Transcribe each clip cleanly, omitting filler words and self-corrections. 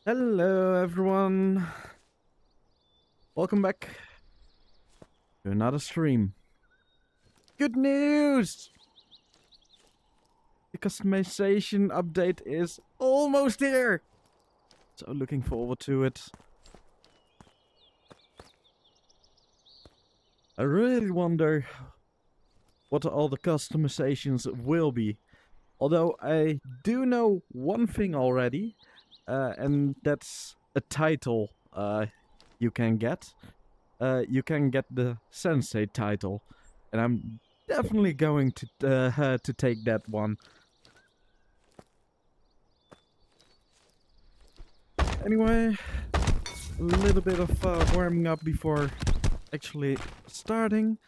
Hello, everyone. Welcome back to another stream. Good news! The customization update is almost here. So looking forward to it. I really wonder what all the customizations will be. Although I do know one thing already, and that's a title you can get. You can get the Sensei title, and I'm definitely going to take that one. Anyway, a little bit of warming up before actually starting.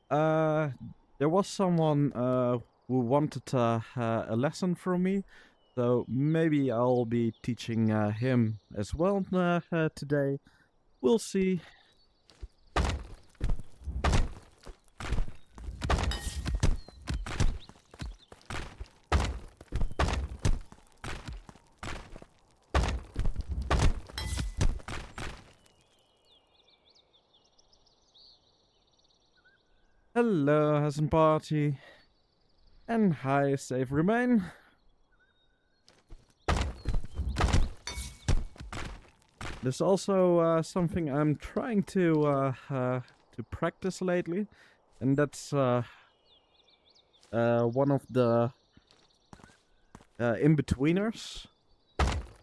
There was someone who wanted a lesson from me, so maybe I'll be teaching him as well today. We'll see. Hello, Hassan Party. And hi, Save Remain. There's also something I'm trying to practice lately, and that's one of the in-betweeners.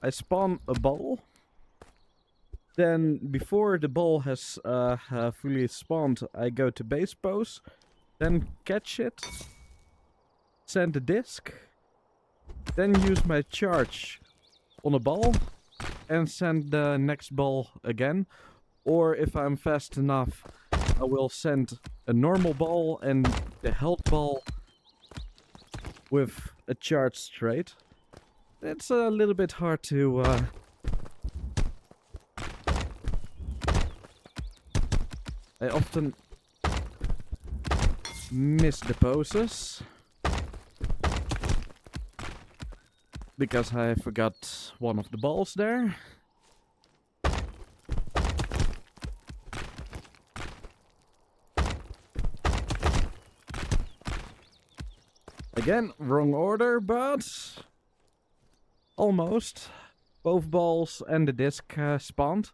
I spawn a ball, then before the ball has fully spawned, I go to base pose, then catch it, send the disc, then use my charge on a ball, and send the next ball again. Or if I'm fast enough, I will send a normal ball and the health ball with a charge straight. It's a little bit hard to I often miss the poses because I forgot one of the balls there. Again, wrong order, but almost. Both balls and the disc spawned.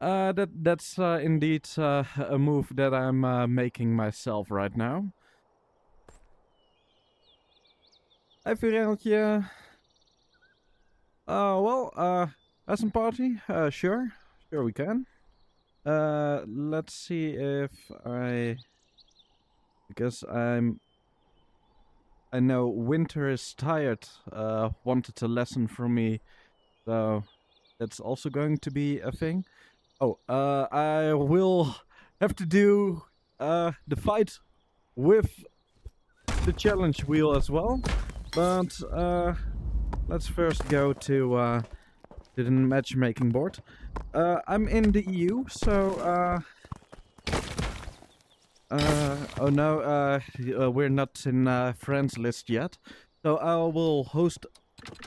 That's indeed a move that I'm making myself right now. Hi, Vireltje. As a party? Sure. Sure we can. Let's see if because I know Winter is tired, wanted a lesson from me, so that's also going to be a thing. Oh, I will have to do the fight with the challenge wheel as well, but let's first go to the matchmaking board. I'm in the EU, so oh no, we're not in friends list yet. So I will host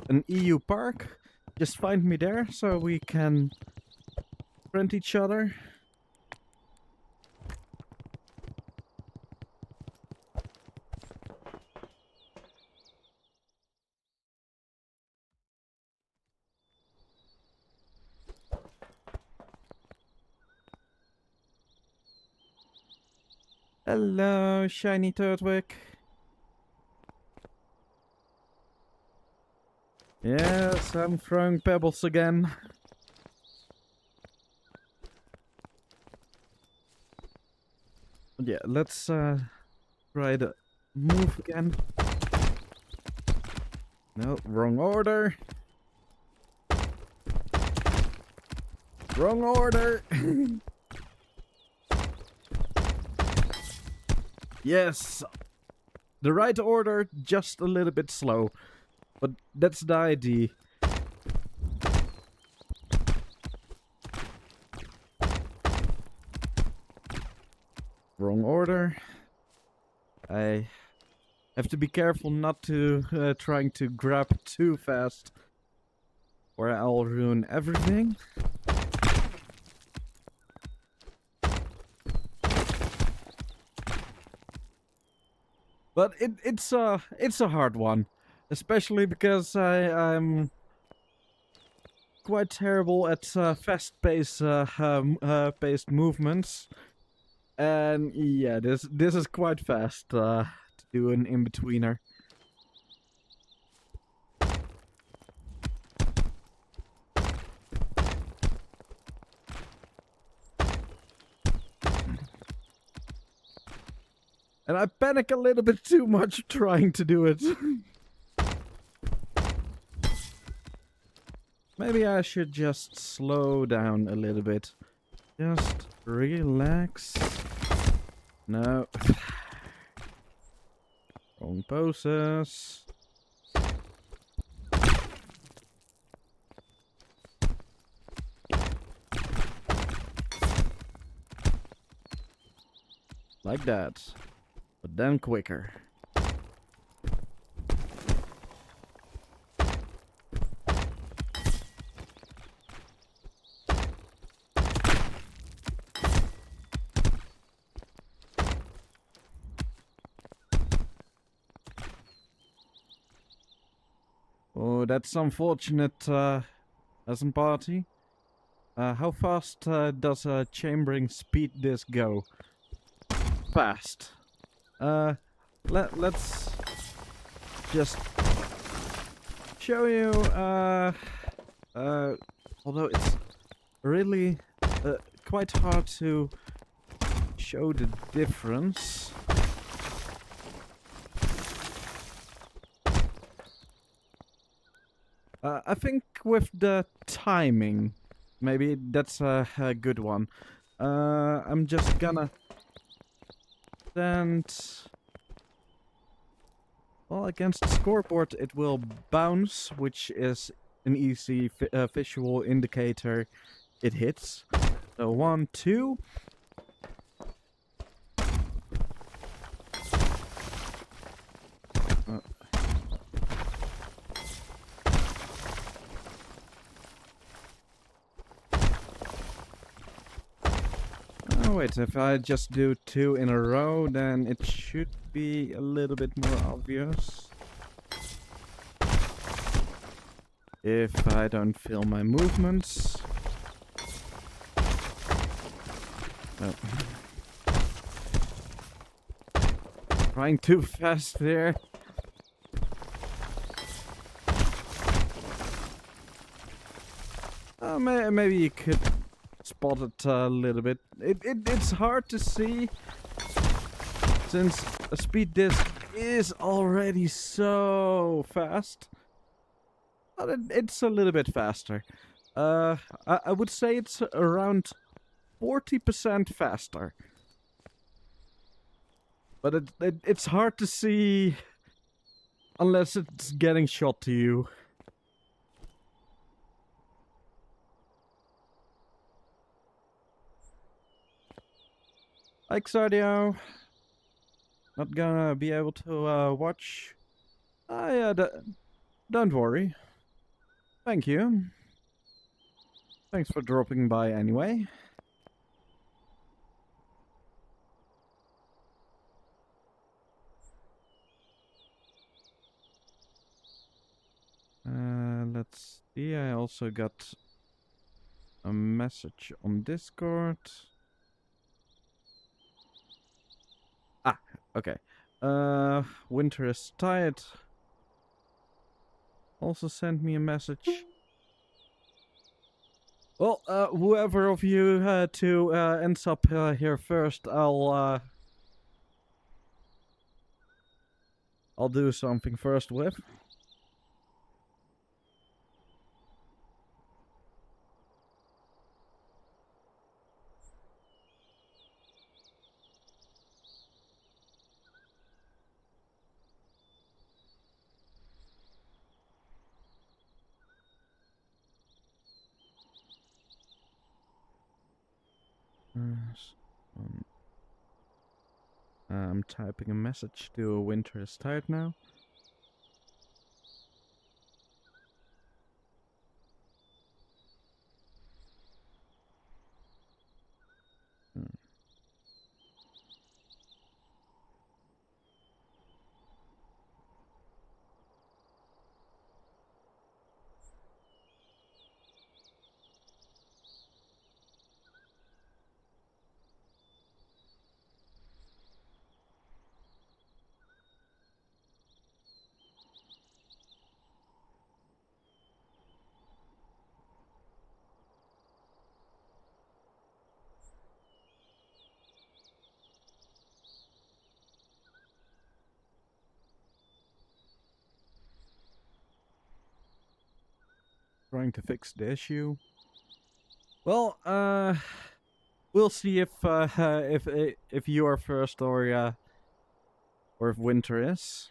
an EU park. Just find me there so we can friend each other. Hello, shiny Turtwig. Yes, I'm throwing pebbles again. Yeah, let's try the move again. No, wrong order. Wrong order. Yes, the right order, just a little bit slow. But that's the idea. Wrong order. I Have to be careful not to trying to grab too fast, or I'll ruin everything. But it's a hard one, especially because I'm quite terrible at paced movements, and yeah, this is quite fast to do an in-betweener. And I panic a little bit too much trying to do it. Maybe I should just slow down a little bit. Just relax. No. Wrong poses. Like that. But then quicker. Oh, that's unfortunate, hasn't party? How fast does a chambering speed disc go? Fast. Let's just show you, although it's really quite hard to show the difference. I think with the timing, maybe that's a good one. I'm just gonna stand. Well, against the scoreboard it will bounce, which is an easy visual indicator it hits. So 1, 2. Oh wait, if I just do 2 in a row, then it should be a little bit more obvious. If I don't feel my movements. Oh. Trying too fast there. Maybe you could spot it a little bit. It's hard to see since a speed disc is already so fast. But it's a little bit faster. I would say it's around 40% faster. But it's hard to see unless it's getting shot to you. Hi, Xardio. Not gonna be able to watch. Yeah, don't worry. Thank you. Thanks for dropping by anyway. Let's see, I also got a message on Discord. Ah, okay. Winter is tired. Also sent me a message. Well, whoever of you two ends up here first, I'll do something first with. I'm typing a message to Winter is tired now. Trying to fix the issue. Well, we'll see if you are first or if Winter is.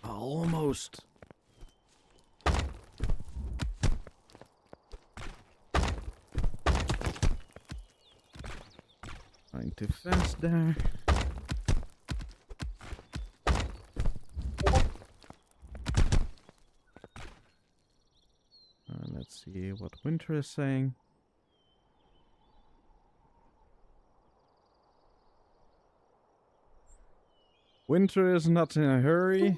Almost. Going too fast there. Let's see what Winter is saying. Winter is not in a hurry.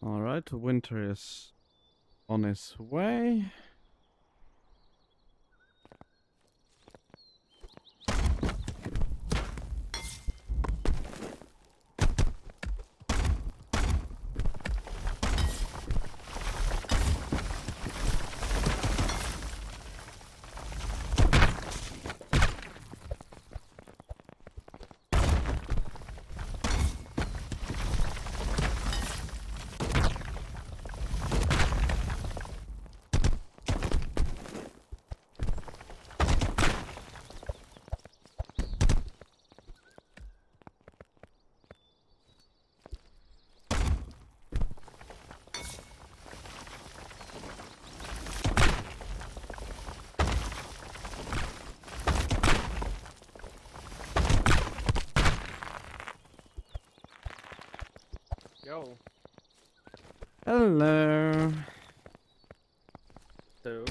Alright, Winter is on his way. go. Hello. So,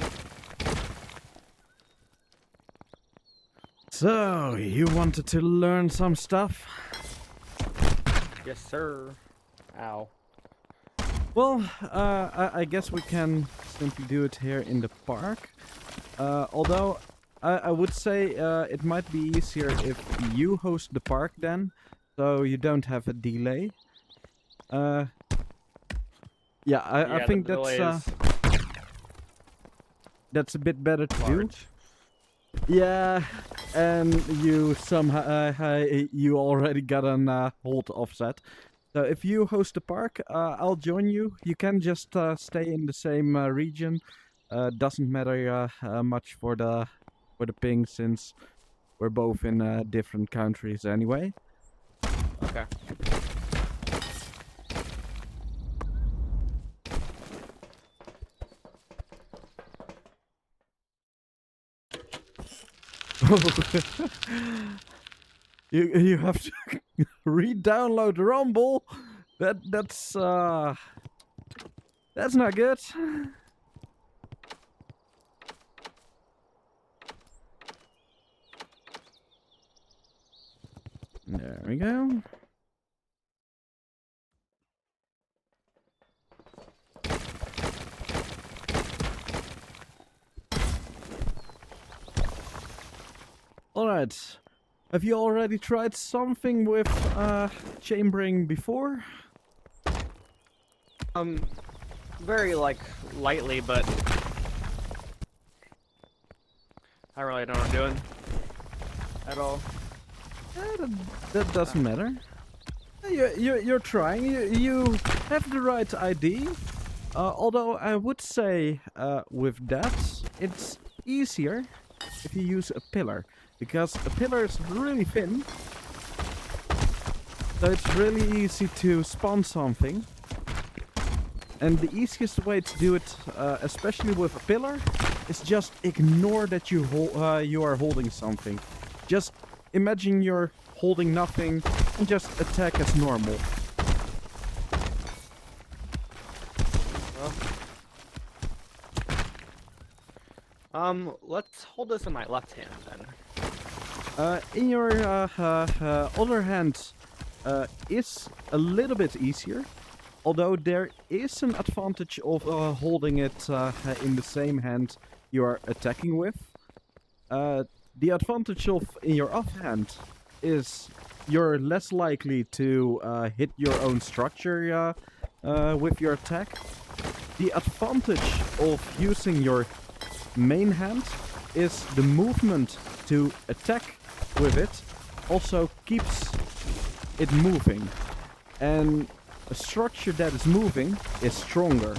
So, you wanted to learn some stuff? yes, sir. Ow. Well, I guess we can simply do it here in the park. Although, I would say it might be easier if you host the park then, so you don't have a delay. Yeah, I Yeah, think the delay is that's a bit better to do. large. Yeah, and you somehow you already got an hold offset. So if you host the park, I'll join you. You can just stay in the same region. Doesn't matter much for the ping since we're both in different countries anyway. Okay. You have to re-download Rumble. That's not good. There we go. Alright. Have you already tried something with chambering before? Very lightly, but I really don't know what I'm doing at all. That doesn't matter. You're trying. You have the right idea. Although I would say with that, it's easier if you use a pillar. Because a pillar is really thin. So it's really easy to spawn something. And the easiest way to do it, especially with a pillar, is just ignore that you are holding something. Just imagine you're holding nothing and just attack as normal. Well, let's hold this in my left hand then. In your other hand is a little bit easier. Although there is an advantage of holding it in the same hand you are attacking with. The advantage of in your offhand is you're less likely to hit your own structure with your attack. The advantage of using your main hand is the movement to attack with it also keeps it moving. And a structure that is moving is stronger.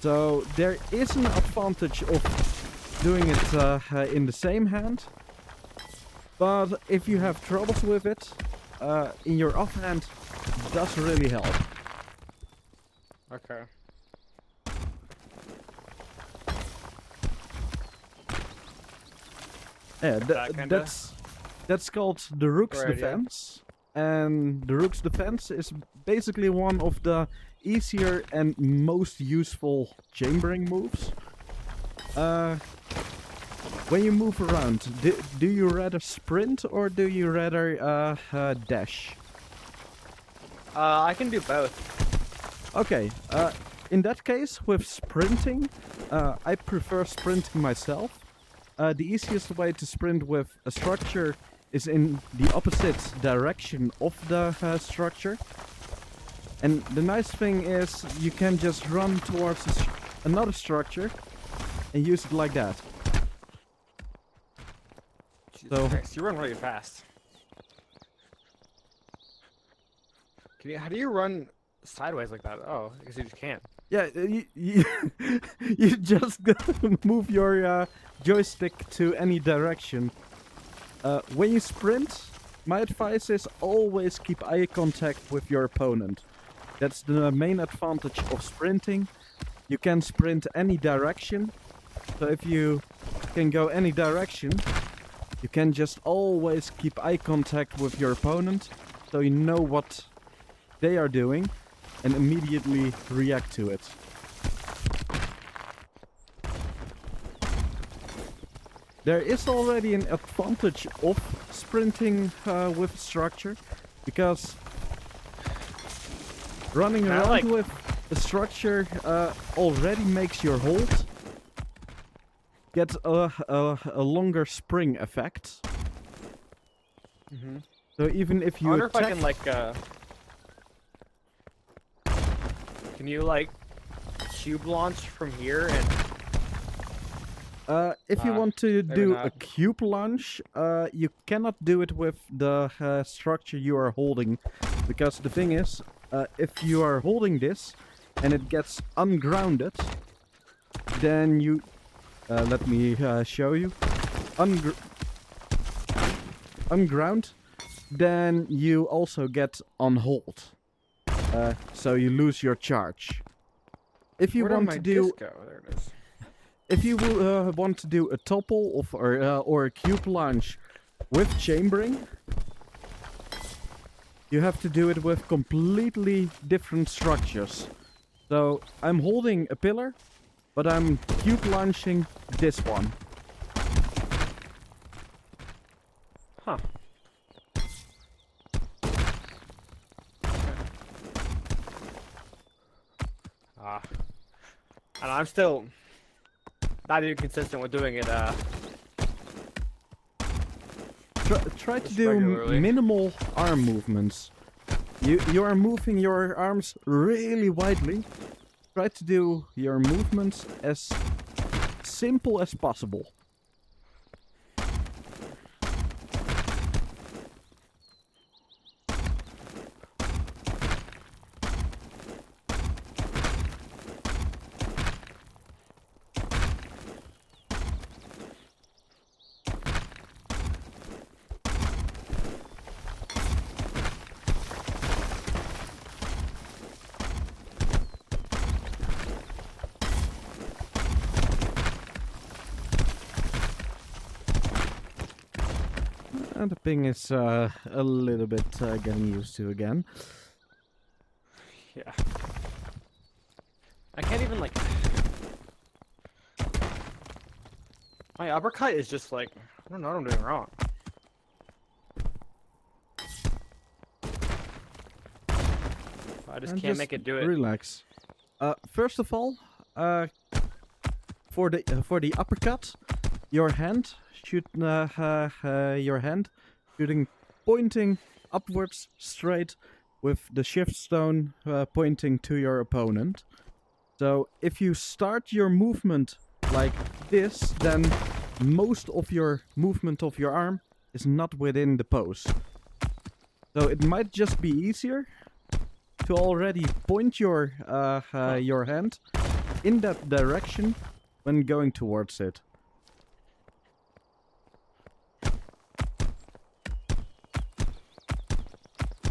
So there is an advantage of doing it in the same hand. But if you have troubles with it, in your offhand does really help. Okay. Yeah, that's called the Rook's Right, yeah. Defense. And the Rook's Defense is basically one of the easier and most useful chambering moves. When you move around, do you rather sprint or do you rather dash? I can do both. Okay, in that case, with sprinting, I prefer sprinting myself. The easiest way to sprint with a structure is in the opposite direction of the structure. And the nice thing is you can just run towards another structure and use it like that. Jesus So- Christ, you run really fast. How do you run sideways like that? Oh, I guess you just can't. Yeah, you just gotta move your joystick to any direction. When you sprint, my advice is always keep eye contact with your opponent. That's the main advantage of sprinting. You can sprint any direction. So if you can go any direction, you can just always keep eye contact with your opponent. So you know they are doing and immediately react to it. There is already an advantage of sprinting with structure, because running around with a structure already makes your hold get a longer spring effect. Mm-hmm. So even if you I wonder if I attack... can like can you like cube launch from here and if you want to maybe do not. a cube launch, you cannot do it with the structure you are holding, because the thing is, if you are holding this and it gets ungrounded, then you... let me show you. Unground, then you also get on hold. So you lose your charge. If you Where did want my to do... disc go? There it is. If you want to do a topple or a cube launch with chambering, you have to do it with completely different structures. So I'm holding a pillar, but I'm cube launching this one. Huh. And I'm still not even consistent with doing it. Try to Just do regularly. minimal arm movements. You are moving your arms really widely. Try to do your movements as simple as possible. And the ping is a little bit getting used to again. Yeah. I can't even like. My uppercut is just like, I don't know what I'm doing wrong. I just can't make it do it. Relax. First of all, for the uppercut, your hand shooting pointing upwards straight, with the shift stone pointing to your opponent. So if you start your movement like this, then most of your movement of your arm is not within the pose. So it might just be easier to already point your hand in that direction when going towards it.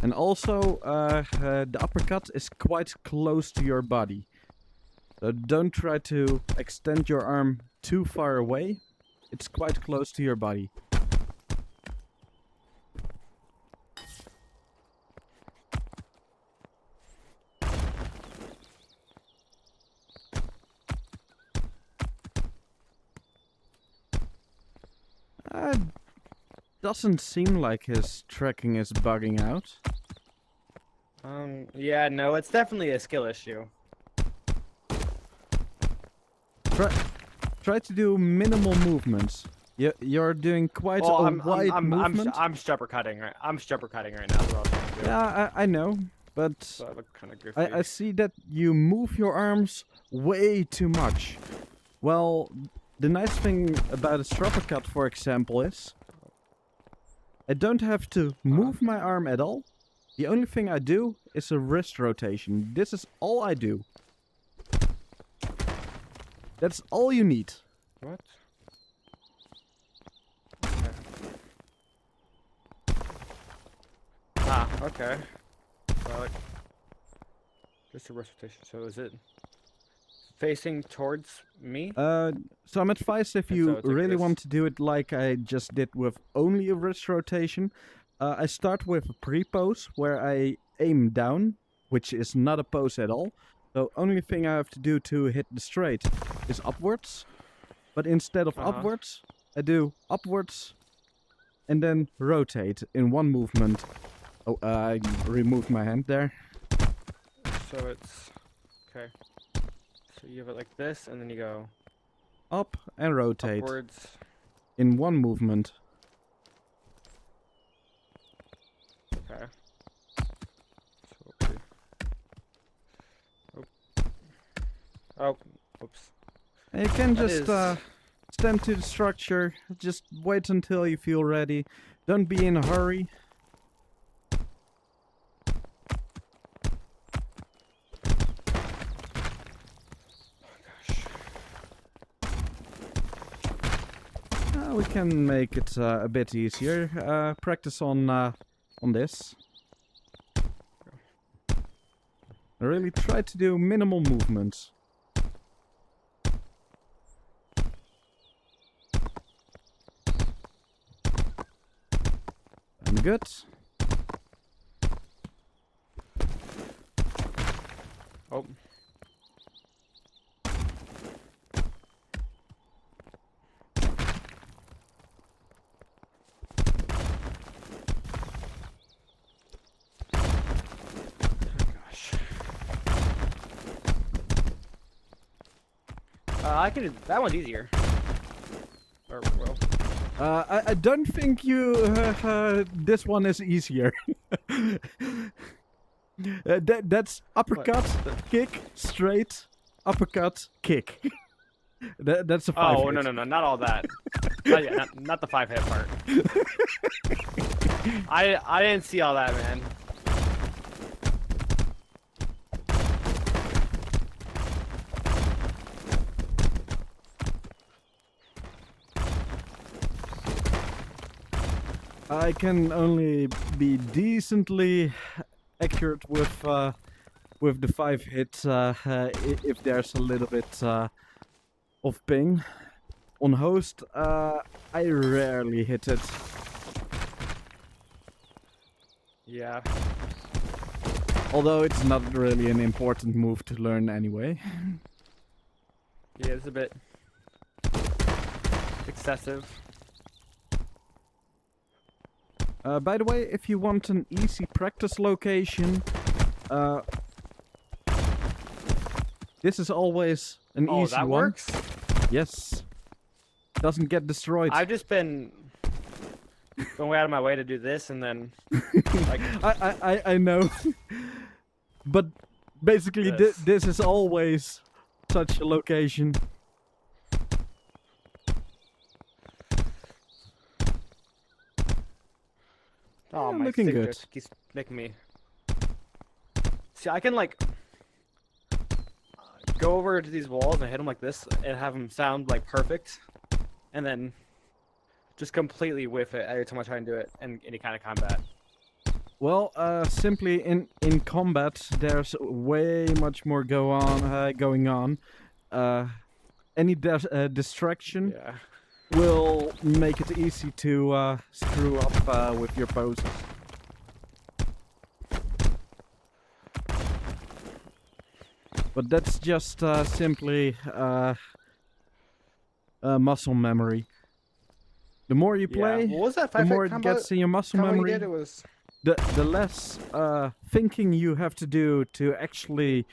And also, the uppercut is quite close to your body. So don't try to extend your arm too far away. It's quite close to your body. Doesn't seem like his tracking is bugging out. Yeah, no, it's definitely a skill issue. Try to do minimal movements. You're doing quite a wide movement. I'm stupper cutting right. I'm stupper cutting right now. That's what I was trying to do. Yeah, I know, but So I look kind of goofy. I see that you move your arms way too much. Well, the nice thing about a strapper cut, for example, is I don't have to move my arm at all. The only thing I do is a wrist rotation. This is all I do. That's all you need. What? Okay. Okay. Well, like, just a wrist rotation. So is it facing towards me? So I'm advised if And you so it's like really this. want to do it like I just did with only a wrist rotation, I start with a pre-pose where I aim down which is not a pose at all. So only thing I have to do to hit the straight is upwards. But instead of upwards, I do upwards and then rotate in one movement. Oh, I removed my hand there. So it's okay. So you have it like this, and then you go Up and rotate upwards. in one movement. Okay. So, okay. Oh, oops. And you can That just is- stand to the structure. Just wait until you feel ready. Don't be in a hurry. We can make it a bit easier. Practice on this. I really try to do minimal movements. And good. Oh. Gosh. I can do that one's easier. Or well. I don't think you this one is easier. That's uppercut, kick, straight, uppercut, kick. That's a 5 Oh hit. no, not all that. Not the 5 hit part. I didn't see all that, man. I can only be decently accurate with the 5 hit if there's a little bit of ping. On host, I rarely hit it. Yeah. Although it's not really an important move to learn anyway. Yeah, it's a bit excessive. By the way, if you want an easy practice location, this is always an Oh, easy that one. works? Yes. Doesn't get destroyed. I've just been going way out of my way to do this, and then like I know. But basically This. this is always such a location. oh Yeah, my looking stick good. just keeps making me. See, I can like go over to these walls and hit them like this, and have them sound like perfect, and then just completely whiff it every time I try and do it in any kind of combat. Well, simply in combat, there's way much more going on. Any distraction Yeah. will make it easy to screw up with your poses. But that's just simply muscle memory. The more you play, Yeah. What was that the 5 more hit it combo? gets in your muscle Combo you memory. did? It was. The less thinking you have to do to actually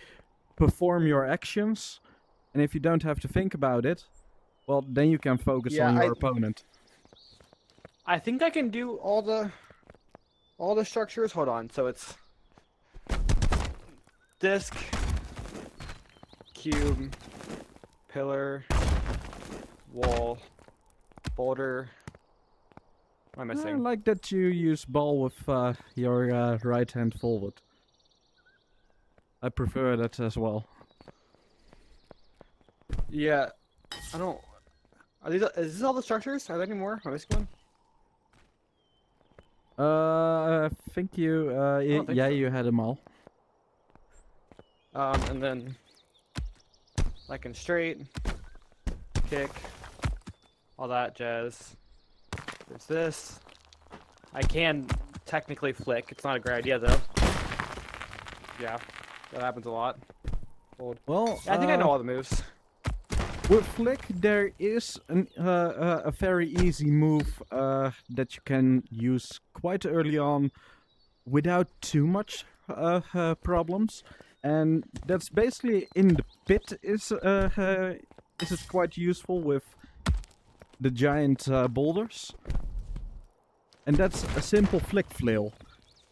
perform your actions, and if you don't have to think about it, well, then you can focus Yeah, on your I- opponent. I think I can do all the structures. Hold on. So it's disc, cube, pillar, wall, boulder. What am I I missing? like that you use ball with your right hand forward. I prefer that as well. Yeah, I don't. Are these? Is this all the structures? Are there any more? Am I missing one? I think you, don't think yeah, so. you had them all. And then like in straight, kick, all that jazz. There's this. I can technically flick. It's not a great idea though. Yeah, that happens a lot. Old. Well, Yeah, I think I know all the moves. with Flick, there is a very easy move that you can use quite early on without too much problems, and that's basically in the pit. Is it quite useful with the giant boulders? And that's a simple Flick flail.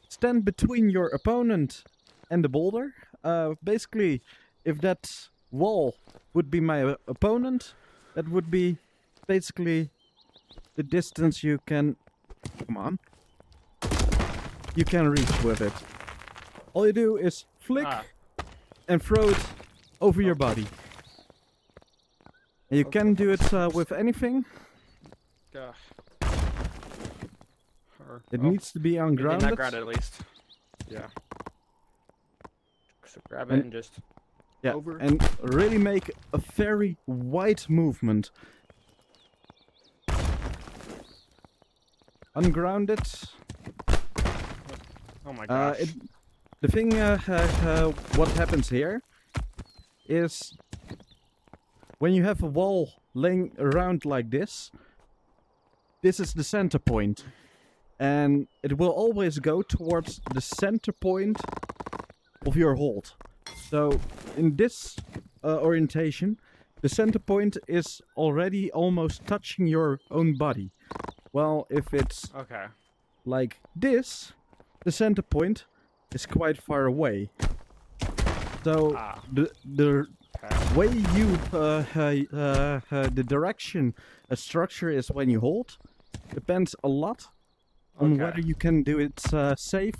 Stand between your opponent and the boulder. Basically, if that wall would be my opponent, that would be basically the distance you can... Come on. You can reach with it. All you do is flick and throw it over your body. And you can do it with anything. Gosh. It needs to be ungrounded. Not grounded at least. Yeah. So grab it and just over. And really make a very wide movement. Ungrounded. Oh my gosh. The thing, what happens here is when you have a wall laying around like this is the center point. And it will always go towards the center point of your hold. So in this orientation, the center point is already almost touching your own body. Well, if it's like this, the center point is quite far away. So the way you the direction a structure is when you hold depends a lot on whether you can do it safe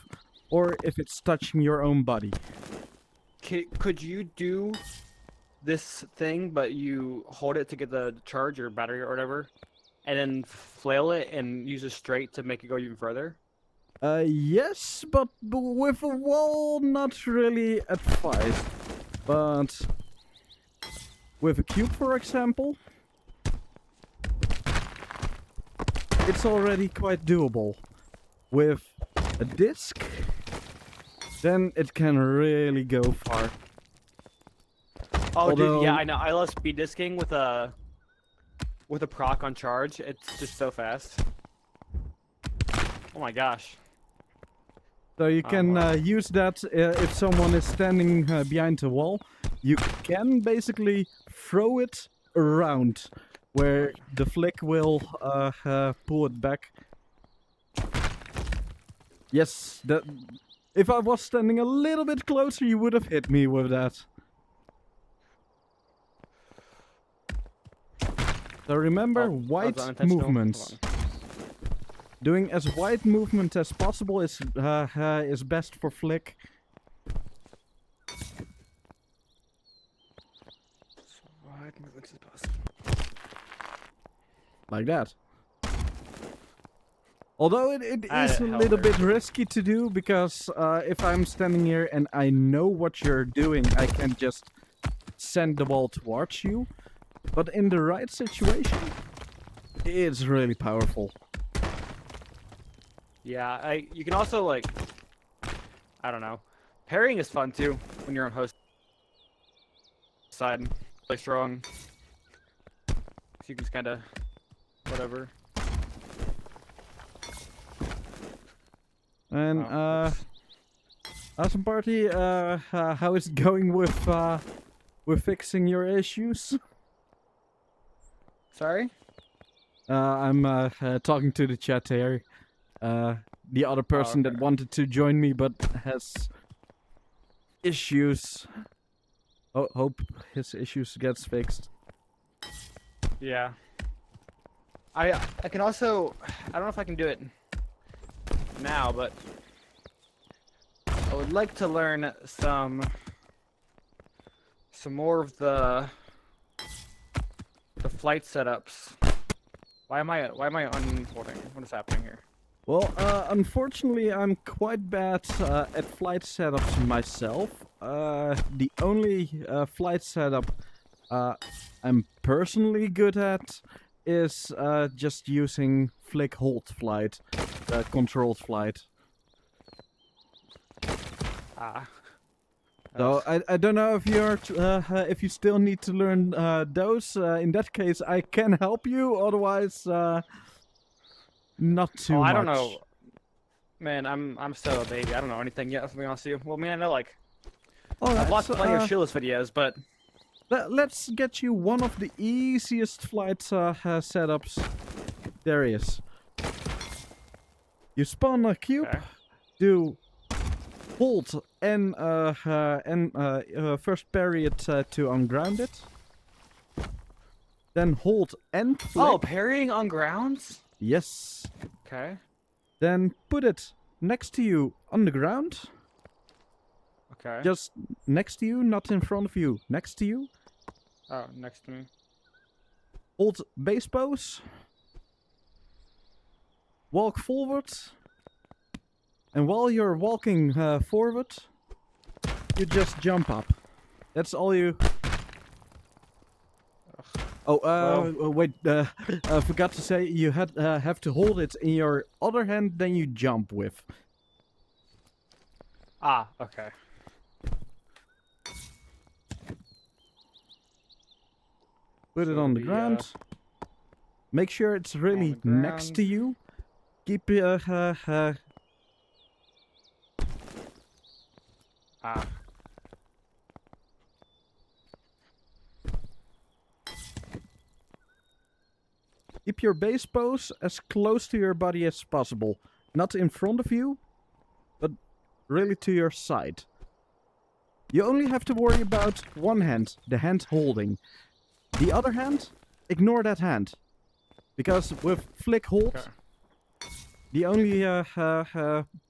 or if it's touching your own body. Could you do this thing, but you hold it to get the charge or battery or whatever, and then flail it and use it straight to make it go even further? Yes, but with a wall, not really advised. But with a cube, for example, it's already quite doable. With a disc, then it can really go far. Oh, dude, yeah, I know. I love speed disking with a proc on charge. It's just so fast. Oh my gosh. So you can use that if someone is standing behind a wall. You can basically throw it around where the flick will pull it back. Yes, that. If I was standing a little bit closer, you would have hit me with that. So remember, wide movements. Doing as wide movement as possible is best for flick. Wide movements as possible. Like that. Although it is a little bit risky to do, because if I'm standing here and I know what you're doing, I can just send the ball towards you. But in the right situation, it's really powerful. Yeah, you can also, like, I don't know. Parrying is fun too when you're on host side. Play strong. So you can just kind of whatever. And awesome party. How is it going with fixing your issues? Sorry? I'm talking to the chat here. The other person that wanted to join me but has issues. Hope his issues gets fixed. Yeah. I can also, I don't know if I can do it now, but I would like to learn some more of the flight setups. Why am I unholding? What is happening here? Well, unfortunately, I'm quite bad at flight setups myself. The only flight setup I'm personally good at is just using flick hold flight, controlled flight. So Ugh. I don't know if if you still need to learn those. In that case, I can help you. Otherwise, not too Oh, I much. don't know. Man, I'm still a baby. I don't know anything yet, to be honest with you. Well, I mean, I know, like, All I've right, watched so, plenty of shoeless videos, but... let's get you one of the easiest flight setups there is. You spawn a cube, Okay. do hold and first parry it to unground it. Then hold and flick. Oh, parrying on grounds? Yes. Okay. Then put it next to you on the ground. Okay. Just next to you, not in front of you. Next to you. Oh, next to me. Hold base pose. Walk forward. And while you're walking forward, you just jump up. That's all you... Oh, wait, I forgot to say, you have to hold it in your other hand, then you jump with. Ah, okay. Put it So on the we, ground. Make sure it's really the next ground. to you. Keep Ah. keep your base pose as close to your body as possible. Not in front of you, but really to your side. You only have to worry about one hand, the hand holding. The other hand, ignore that hand. Because with flick hold, Okay. the only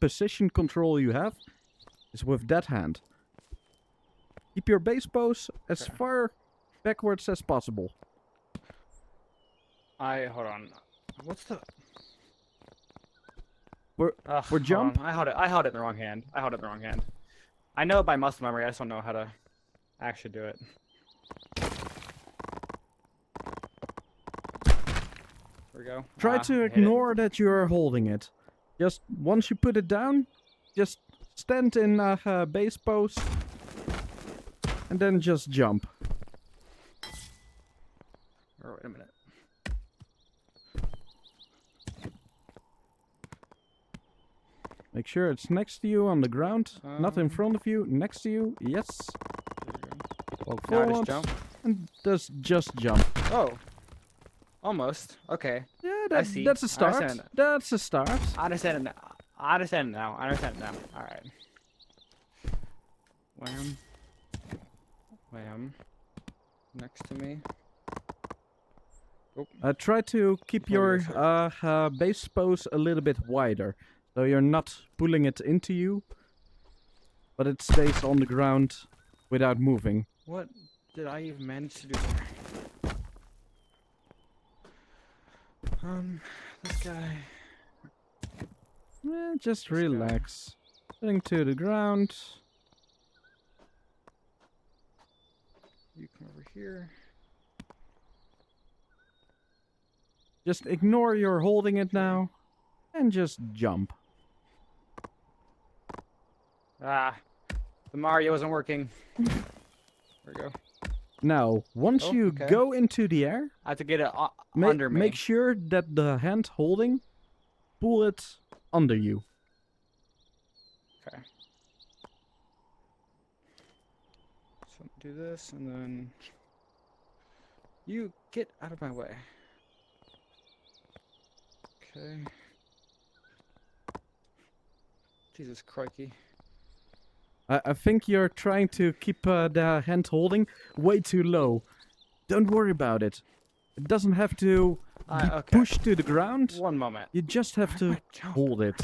position control you have is with that hand. Keep your base pose as Okay. far backwards as possible. Hold on. What's the... For hold jump, on. I held it in the wrong hand. I held it in the wrong hand. I know it by muscle memory, I just don't know how to actually do it. There we go. try I to hit it. ignore that you are holding it. Just once you put it down, just stand in base pose and then just jump. Oh, wait a minute. Make sure it's next to you on the ground, not in front of you, next to you. Yes. There we go. Walk Now I forward just jump. and just jump. Oh. Almost. Okay. Yeah, see. that's a I start. understand. That's a start. I understand it now. I understand it now. I understand it now. Alright. Wham. Wham. Next to me. Oh. Try to keep Before we your go base pose a little bit wider, so you're not pulling it into you, but it stays on the ground without moving. What did I even manage to do there? This guy. Just This guy. relax. Putting to the ground. You come over here. Just ignore you're holding it now, and just jump. Ah. The Mario isn't working. There we go. Now, once Oh, you okay. go into the air, I have to get it under me. make sure that the hand holding, pull it under you. Okay. So do this, and then you get out of my way. Okay. Jesus crikey. I think you're trying to keep the hand holding way too low. Don't worry about it. It doesn't have to be Okay. pushed to the ground. One moment. You just have to Jump. hold it.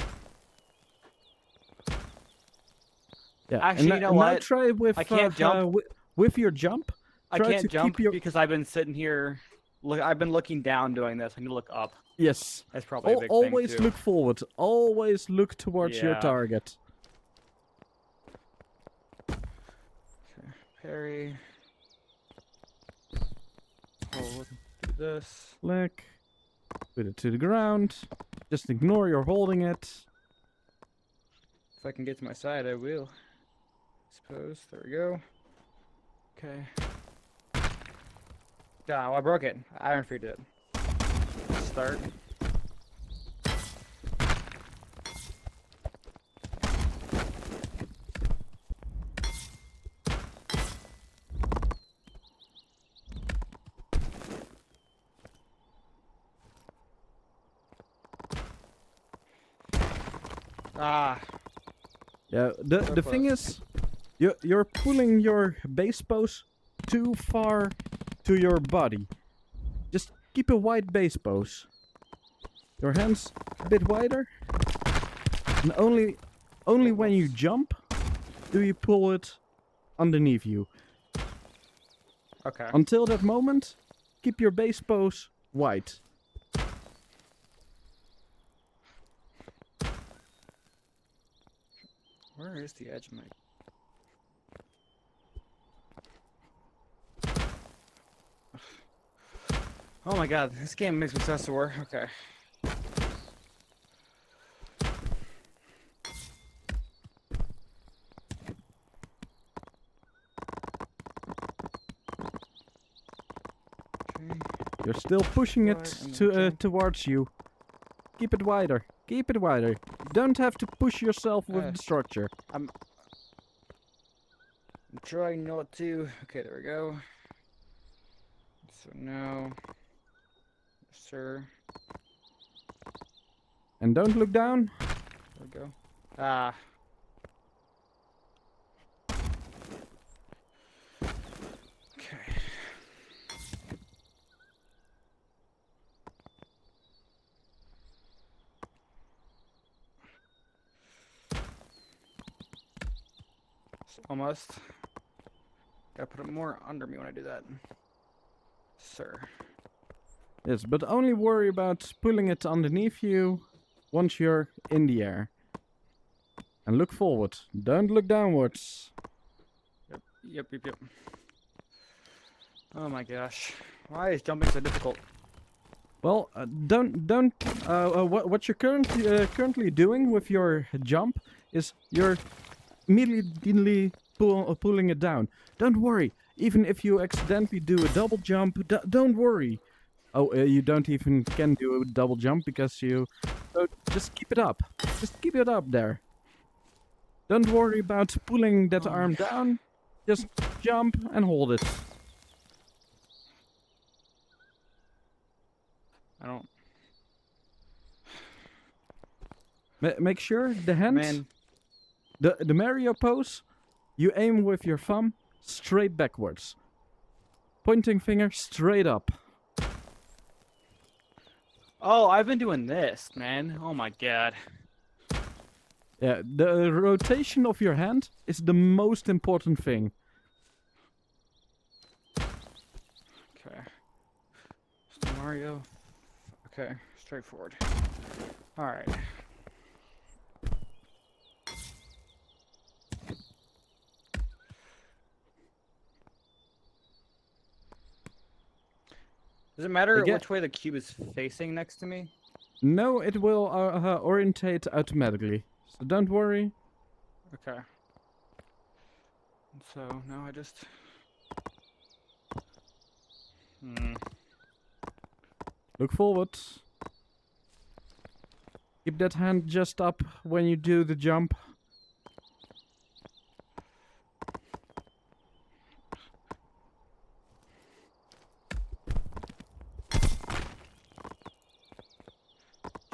Yeah. Actually, you know now what? try with I can't jump. With your jump. I Try can't to jump keep your because I've been sitting here. Look, I've been looking down doing this. I need to look up. yes. That's probably a big Always thing too. look forward. Always look towards your Yeah. target. Okay. Parry. Hold. Do this. Flick. Put it to the ground. Just ignore you're holding it. If I can get to my side, I will. Suppose. There we go. Okay. Yeah, well, I broke it. Iron Free did. Start. Ah. Yeah, the So thing close. is, you're pulling your base pose too far to your body. Just keep a wide base pose. Your hands a bit wider, and only when you jump do you pull it underneath you. Okay. Until that moment, keep your base pose wide. Where is the edge, Mike? Oh my god, this game makes me so sore. Okay. Okay. You're still pushing Wide it and then to jump. towards you. Keep it wider. Keep it wider. You don't have to push yourself with the structure. I'm trying not to. Okay, there we go. So now, sir. And don't look down. There we go. Ah. Okay. Almost. Gotta put it more under me when I do that. Sir. Yes, but only worry about pulling it underneath you once you're in the air. And look forward. Don't look downwards. Yep. Oh my gosh. Why is jumping so difficult? Well, what you're currently doing with your jump is you're immediately pulling it down. Don't worry. Even if you accidentally do a double jump, don't worry. Oh, you don't even can do a double jump because you... So just keep it up. Just keep it up there. Don't worry about pulling that arm down. Just jump and hold it. I don't... Make sure the hands... Man. The Mario pose, you aim with your thumb straight backwards. Pointing finger straight up. Oh, I've been doing this, man. Oh my god. Yeah, the rotation of your hand is the most important thing. Okay. So Mario. Okay, straightforward. Alright. Does it matter Again- which way the cube is facing next to me? No, it will orientate automatically. So don't worry. Okay. So now I just... Look forward. Keep that hand just up when you do the jump.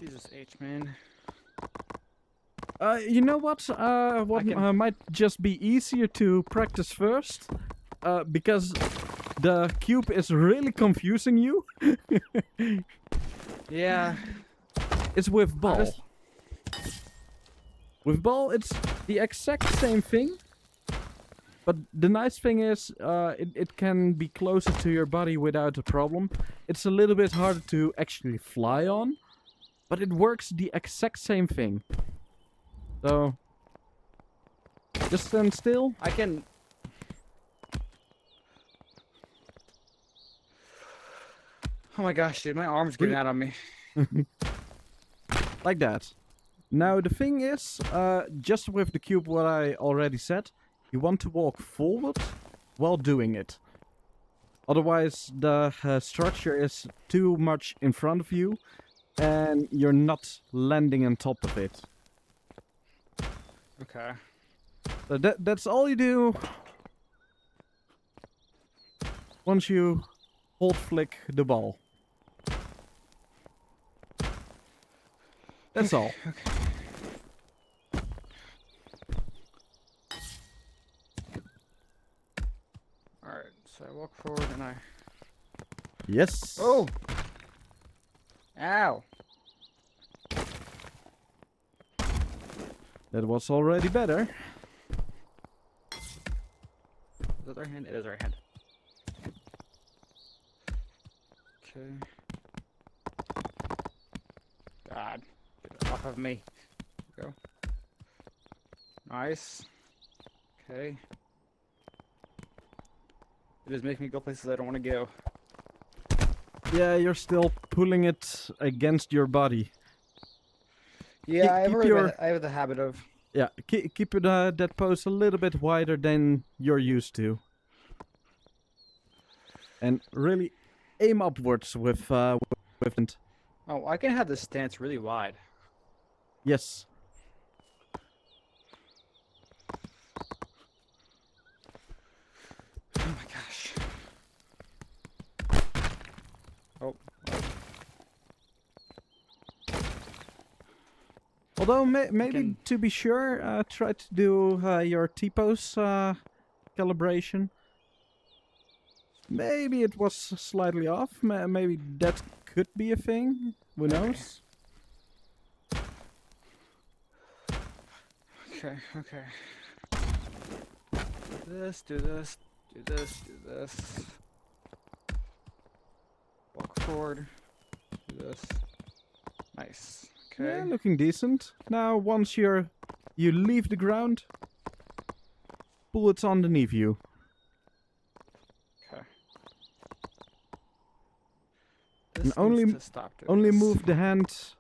Jesus H, man. You know what? What can- might just be easier to practice first? Because the cube is really confusing you. Yeah. It's with ball. just- With ball, it's the exact same thing. But the nice thing is, it can be closer to your body without a problem. It's a little bit harder to actually fly on. But it works the exact same thing. So, just stand still. I can... Oh my gosh, dude, my arm's getting out on me. Like that. Now the thing is, just with the cube what I already said, you want to walk forward while doing it. Otherwise, the structure is too much in front of you, and you're not landing on top of it. Okay. So that's all you do. Once you hold flick the ball. That's all. Okay. Alright, so I walk forward and I... Yes. Oh! Ow! That was already better. Is that our hand? It is our hand. Okay. God. Get it off of me. Go. Nice. Okay. It is making me go places I don't want to go. Yeah, you're still pulling it against your body. Yeah, I I have the habit of... Yeah, keep it, that pose a little bit wider than you're used to. And really aim upwards with it. Oh, I can have this stance really wide. Yes. Oh my gosh. Oh. Although maybe to be sure, try to do your T-pose calibration. Maybe it was slightly off. Maybe that could be a thing. Who knows? Okay, okay. Do this, do this, do this, do this. Walk forward. Do this. Nice. Okay. Yeah, looking decent. Now, once you leave the ground, pull it underneath you. Okay. And This only needs to stop doing this. move the hand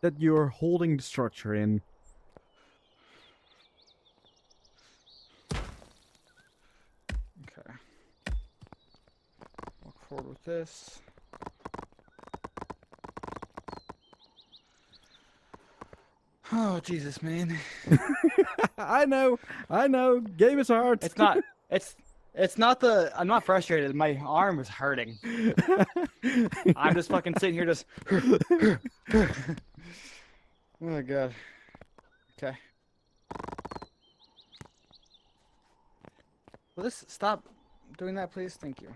that you're holding the structure in. Okay. Walk forward with this. Oh Jesus, man! I know. Game is hard. It's not. It's not the. I'm not frustrated. My arm is hurting. I'm just fucking sitting here, just. Oh my god. Okay. Will this stop doing that, please? Thank you.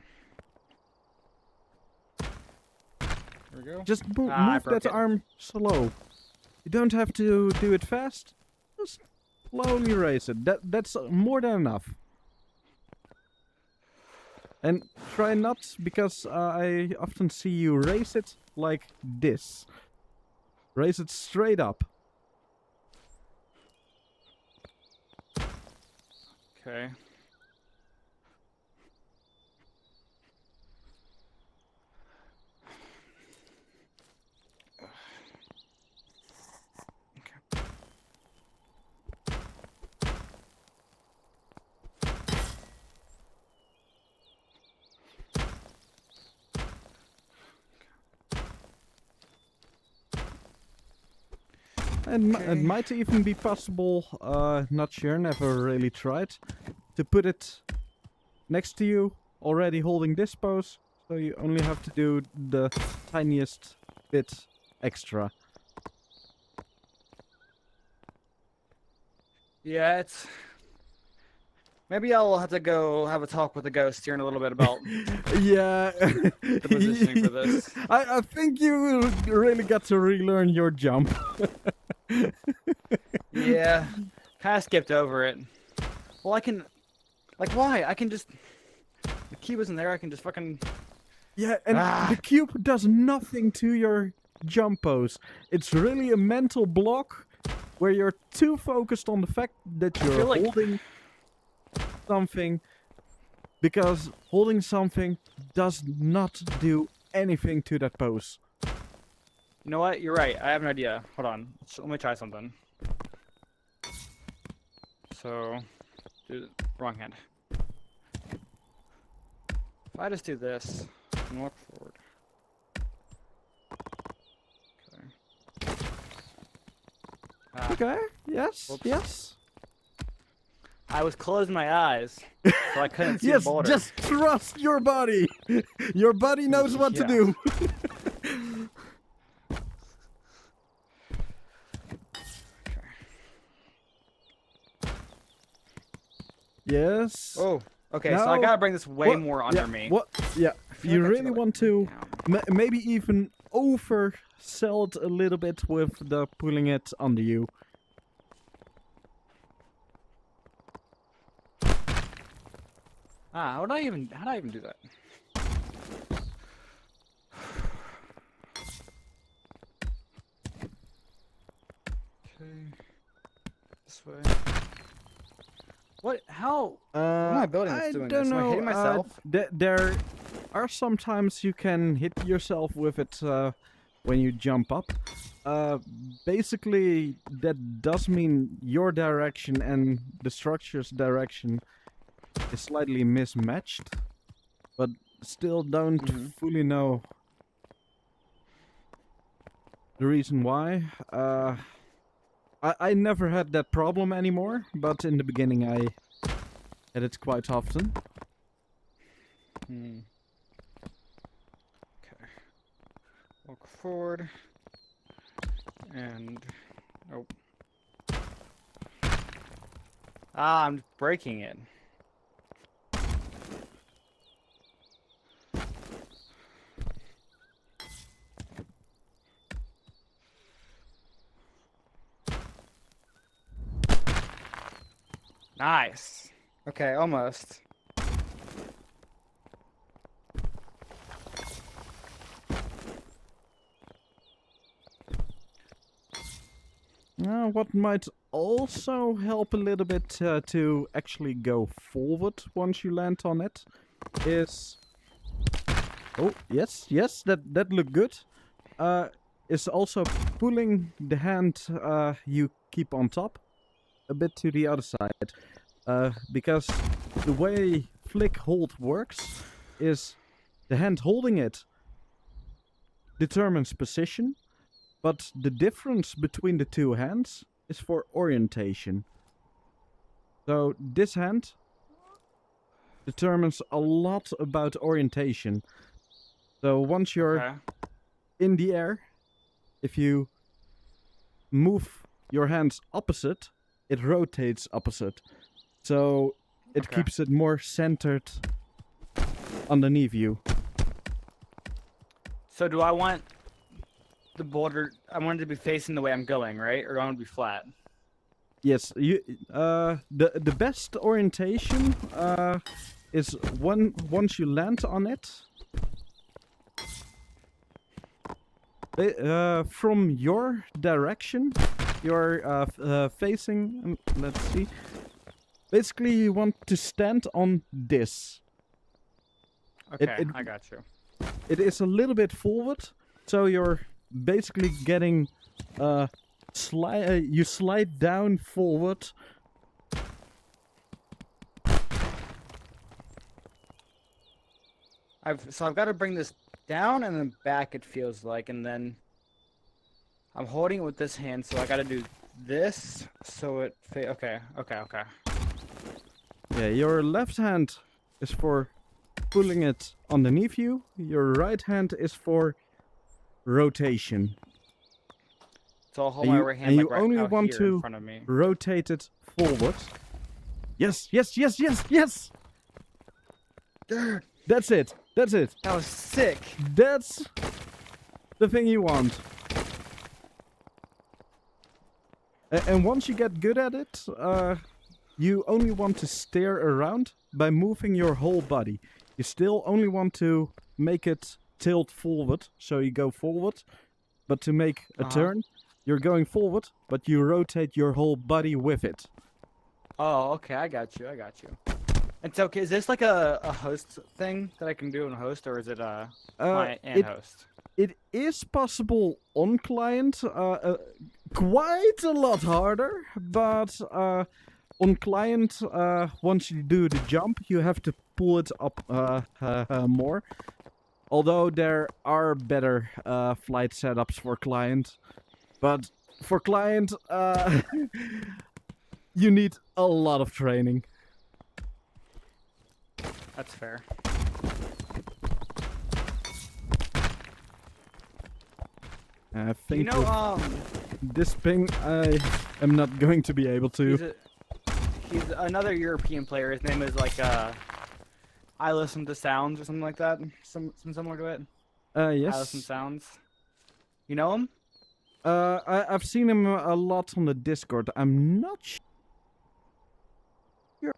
There we go. Just I move broke that it. arm slow. You don't have to do it fast. Just slowly raise it. That's more than enough. And try not, because I often see you raise it like this. Raise it straight up. Okay. And Okay. it might even be possible, not sure, never really tried, to put it next to you, already holding this pose, so you only have to do the tiniest bit extra. Yeah, it's. Maybe I'll have to go have a talk with the ghost here in a little bit about Yeah. the positioning for this. I think you really got to relearn your jump. Yeah, kind of skipped over it. Well, I can. Like, why? I can just. The cube isn't there. I can just fucking. Yeah, and the cube does nothing to your jump pose. It's really a mental block where you're too focused on the fact that you're feel like- holding something, because holding something does not do anything to that pose. You know what? You're right. I have an idea. Hold on. Let me try something. So, Do wrong hand. If I just do this and walk forward. Okay. Okay. Yes. Whoops. Yes. I was closing my eyes, so I couldn't see Yes. the boulder. Just trust your body. Your body knows what to Yeah. do. Yes. Oh, okay. So I Now, gotta bring this way what- more under yeah, me. What? Yeah. I feel You like I really should want put to it down. maybe even oversell it a little bit with the pulling it under you. How did I even do that? Okay. This way. What? How? am I building that's I doing don't this? Am I know. hitting myself? There are sometimes you can hit yourself with it when you jump up. Basically, that does mean your direction and the structure's direction is slightly mismatched, but still don't Mhm. fully know the reason why. I never had that problem anymore, but in the beginning I had it quite often. Hmm. Okay. Walk forward. And nope. I'm breaking it. Nice. Okay, almost. What might also help a little bit to actually go forward once you land on it is... Oh, yes, yes, that looked good. Is also pulling the hand you keep on top a bit to the other side. Because the way flick hold works is the hand holding it determines position, but the difference between the two hands is for orientation. So this hand determines a lot about orientation. So once you're Okay. in the air, if you move your hands opposite, it rotates opposite. So it Okay. keeps it more centered underneath you. So do I want the boulder? I want it to be facing the way I'm going, right? Or do I want it to be flat? Yes, you. The best orientation is once you land on it. From your direction, you're facing. Let's see. Basically, you want to stand on this. Okay, I got you. It is a little bit forward, so you're basically getting you slide down forward. I've got to bring this down and then back. It feels like, and then I'm holding it with this hand, so I got to do this so it. Okay. Yeah, your left hand is for pulling it underneath you. Your right hand is for rotation. So I'll hold And my you- right hand and like you right only out want here to in front of me. rotate it forward. Yes, yes, yes, yes, yes! Dude, That's it. That's it. that was sick. That's the thing you want. And once you get good at it, you only want to steer around by moving your whole body. You still only want to make it tilt forward, so you go forward. But to make a turn, you're going forward, but you rotate your whole body with it. Oh, okay, I got you. And so, okay, is this like a host thing that I can do on host, or is it client and host? It is possible on client, quite a lot harder, but on client, once you do the jump, you have to pull it up more. Although there are better flight setups for client, but for client, you need a lot of training. That's fair. I Do you think know, with this ping, I am not going to be able to. he's another European player. His name is like, I Listen to Sounds or something like that. Some similar to it. I Listen Yes. Sounds. You know him? I've seen him a lot on the Discord. I'm not sure.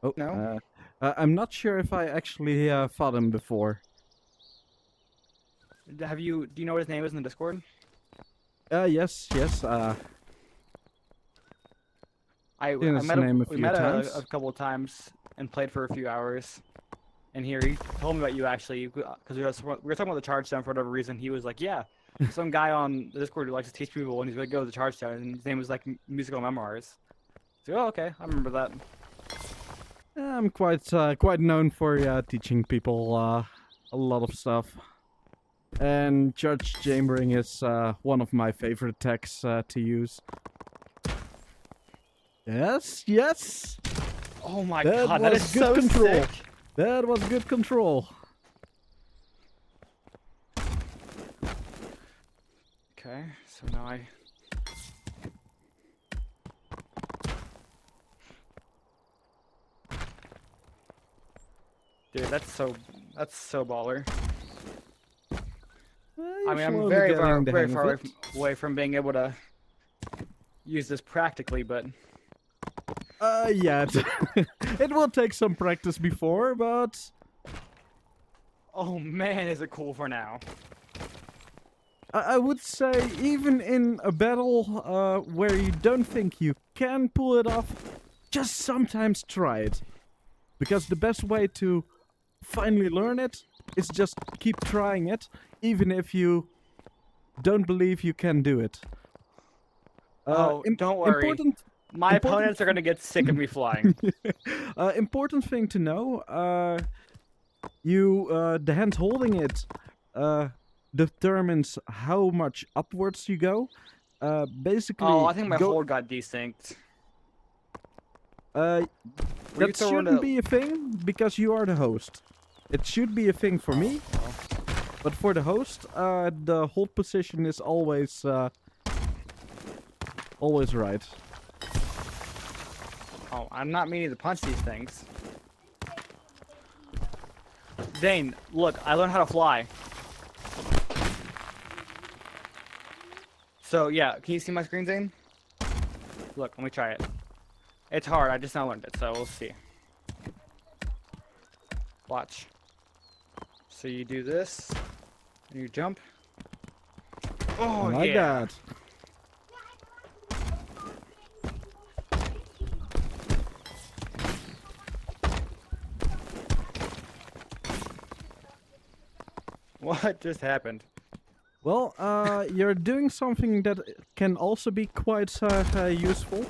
Oh, No? I'm not sure if I actually fought him before. Do you know what his name is in the Discord? Yes. I Seen his met him. name a We few met times. a couple of times and played for a few hours. And he told me about you actually, because we were talking about the charge down for whatever reason. He was like, "Yeah, some guy on the Discord who likes to teach people, and he's gonna go to the charge down, and his name was like Musical-Memoirs." So, oh, okay, I remember that. I'm quite known for teaching people a lot of stuff. And charge chambering is one of my favorite techs to use. Yes. Oh my That god, that was is good so control. sick. That was good control. Okay, so now I. Dude, that's so baller. I mean, I'm very far away from being able to use this practically, but Yeah, it will take some practice before, but oh man, is it cool for now. I would say even in a battle where you don't think you can pull it off, just sometimes try it. Because the best way to finally learn it is just keep trying it, even if you don't believe you can do it. Don't worry. My important opponents are gonna get sick of me flying. Important thing to know, the hand holding it determines how much upwards you go. Basically, Oh, I think my hold got desynced. that shouldn't be a thing because you are the host. It should be a thing for me, but for the host, the hold position is always right. Oh, I'm not meaning to punch these things. Zane, look, I learned how to fly. So yeah, can you see my screen, Zane? Look, let me try it. It's hard, I just now learned it, so we'll see. Watch. So you do this, and you jump. Oh, Like yeah. that. What just happened? Well, you're doing something that can also be quite useful.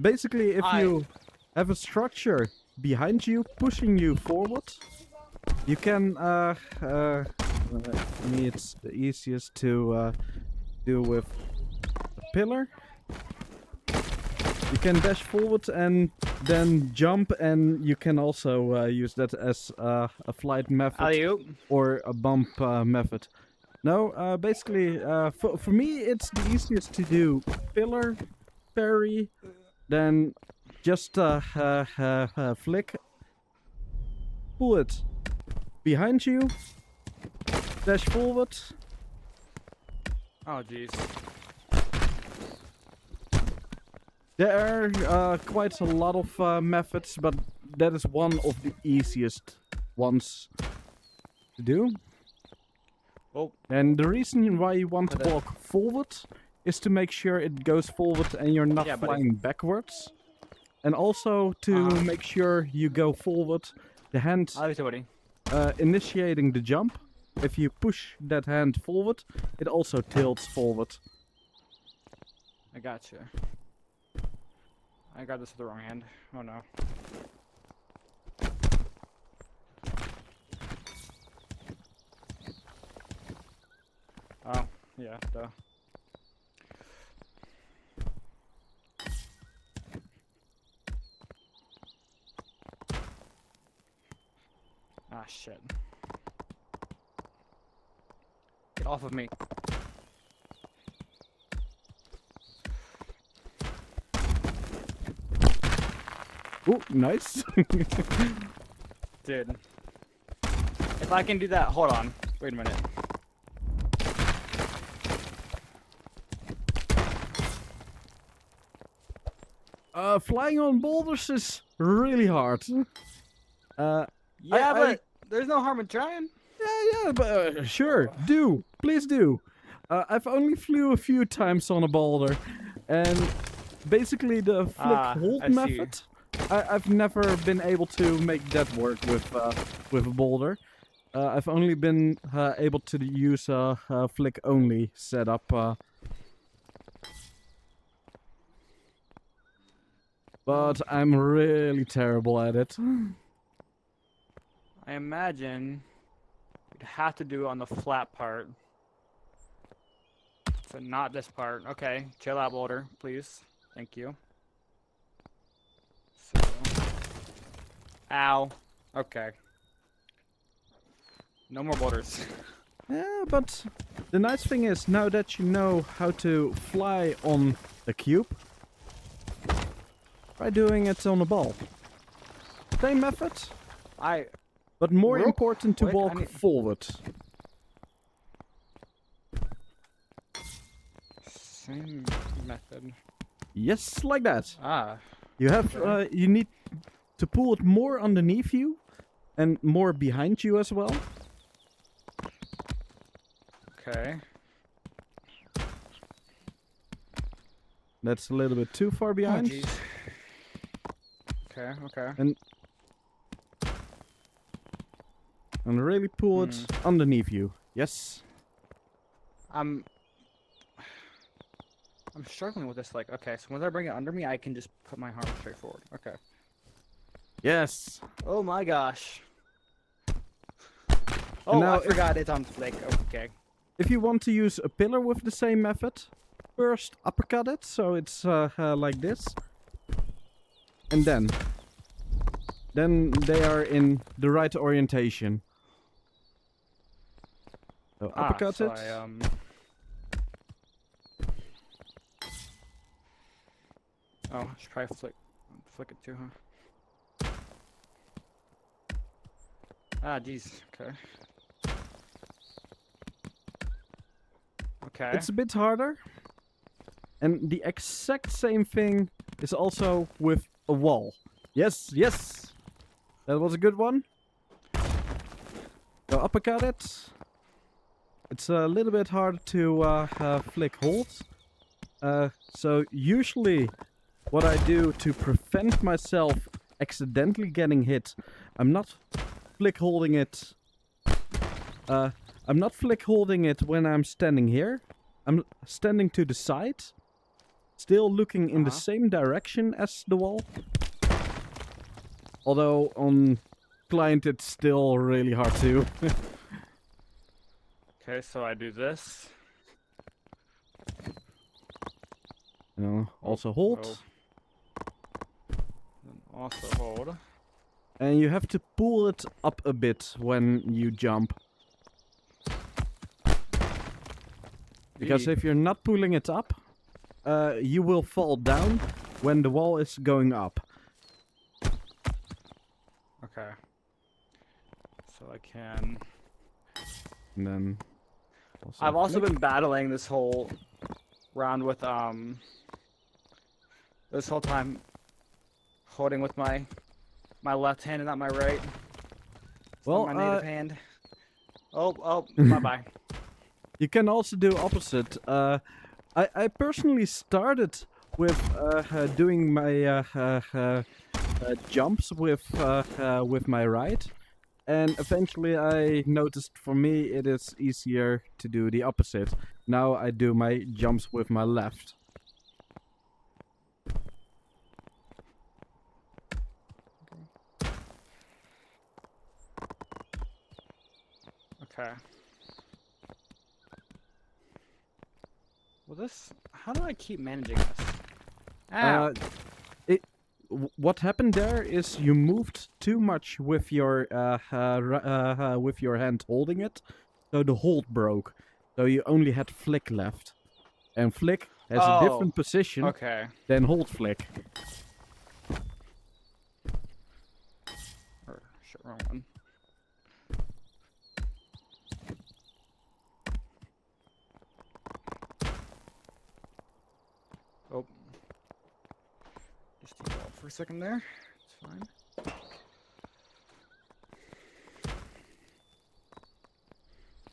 Basically, if you have a structure behind you, pushing you forward, you can, for me it's the easiest to do with a pillar. You can dash forward and then jump, and you can also use that as a flight method Alley-oop. or a bump method. No, basically, for me it's the easiest to do pillar, parry, then just flick, pull it behind you, dash forward. Oh, jeez. There are quite a lot of methods, but that is one of the easiest ones to do. Oh. And the reason why you want to walk forward is to make sure it goes forward and you're not flying backwards. And also to make sure you go forward, the hand initiating the jump if you push that hand forward, it also tilts forward. I gotcha. I got this with the wrong hand. Oh no. Oh, yeah, duh. Ah, shit. Get off of me. Ooh, nice. Dude. If I can do that, hold on. Wait a minute. Flying on boulders is really hard. Yeah, I- but there's no harm in trying. Yeah, but sure, do. Please do. I've only flew a few times on a boulder, and basically the flick hold I see. method, I've never been able to make that work with a boulder. I've only been able to use a flick only setup. But I'm really terrible at it. I imagine you'd have to do it on the flat part. So not this part. Okay, chill out, boulder, please. Thank you. So, ow. Okay. No more boulders. Yeah, but the nice thing is, now that you know how to fly on a cube, try doing it on a ball. Same method, but more Real important to quick, I walk need- forward. Same method. Yes, like that. Ah. You have Okay. you need to pull it more underneath you and more behind you as well. Okay. That's a little bit too far Oh, behind. jeez. Okay, okay. And really pull it underneath you. Yes. I'm struggling with this, like, okay, so once I bring it under me, I can just put my arm straight forward. Okay. Yes. Oh my gosh. Oh, now I if- forgot it's on flick. Okay. If you want to use a pillar with the same method, first uppercut it so it's like this, and then they are in the right orientation. So uppercut so it. Oh, I should probably flick it too, huh? Ah, jeez. Okay. Okay. It's a bit harder. And the exact same thing is also with a wall. Yes, yes! That was a good one. So uppercut it. It's a little bit harder to flick hold. So usually what I do to prevent myself accidentally getting hit, I'm not flick holding it. I'm not flick holding it when I'm standing here. I'm standing to the side, still looking in the same direction as the wall. Although on client it's still really hard to. Okay, so I do this. Also hold. Oh. And also hold. And you have to pull it up a bit when you jump. Because if you're not pulling it up, you will fall down when the wall is going up. Okay. So I can. And then I've also flick. been battling this whole round with this whole time holding with my left hand and not my right. It's Well, not my native hand. Oh, bye bye. You can also do opposite. I personally started with doing my jumps with my right, And eventually I noticed for me it is easier to do the opposite. Now I do my jumps with my left. Okay. Well, this... How do I keep managing this? Ow. What happened there is you moved too much with your hand holding it, so the hold broke. So you only had flick left, and flick has a different position Okay. than hold flick. Or, shit, wrong one. Oh. Just default for a second there. It's fine.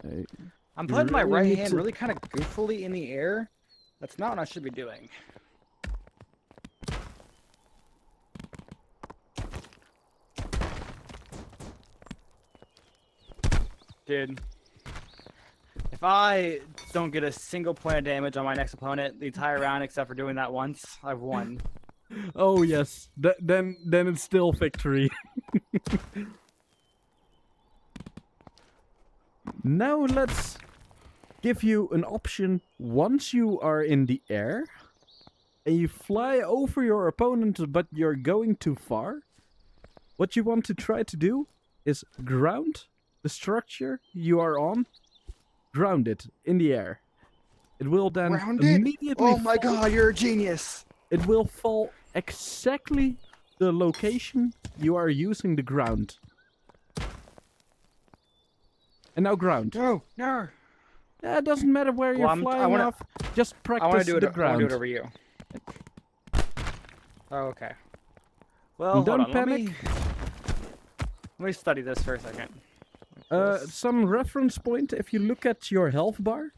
Hey, I'm you putting my really right need hand to- really kind of goofily in the air. That's not what I should be doing. Dude. If I don't get a single point of damage on my next opponent the entire round except for doing that once, I've won. Oh yes, then it's still victory. Now let's give you an option once you are in the air and you fly over your opponent but you're going too far. What you want to try to do is ground the structure you are on, ground it in the air. It will then Ground it? immediately Oh my fall. god, you're a genius! It will fall exactly the location you are using the ground. And now ground. No, no. Yeah, it doesn't matter where you're I flying wanna, off. Just I wanna practice do it. the I wanna ground. do it over you. Oh, okay. Well, And don't hold on. panic. Let me study this for a second. Some reference point. If you look at your health bar,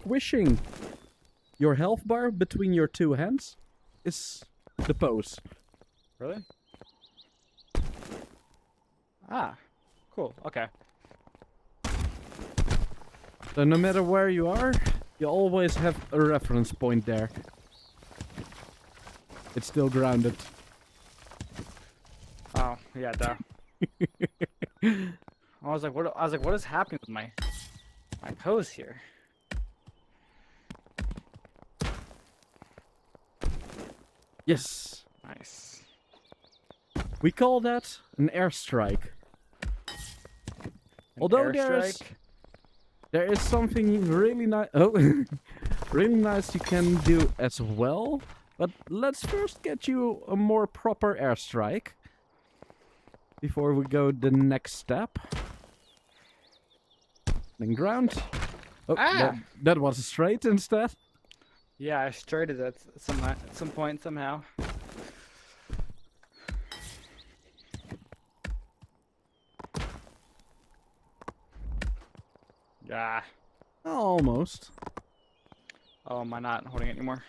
squishing your health bar between your two hands is the pose. Really? Ah, cool. Okay. So no matter where you are, you always have a reference point there. It's still grounded. Oh, yeah, duh. I was like, what is happening with my pose here? Yes. Nice. We call that an airstrike. An Although airstrike? there is something really nice. Oh, really nice you can do as well. But let's first get you a more proper airstrike before we go the next step. Then ground. Oh, that was a straight instead. Yeah, I straighted it at some point somehow. Yeah. Almost. Oh, am I not holding it anymore?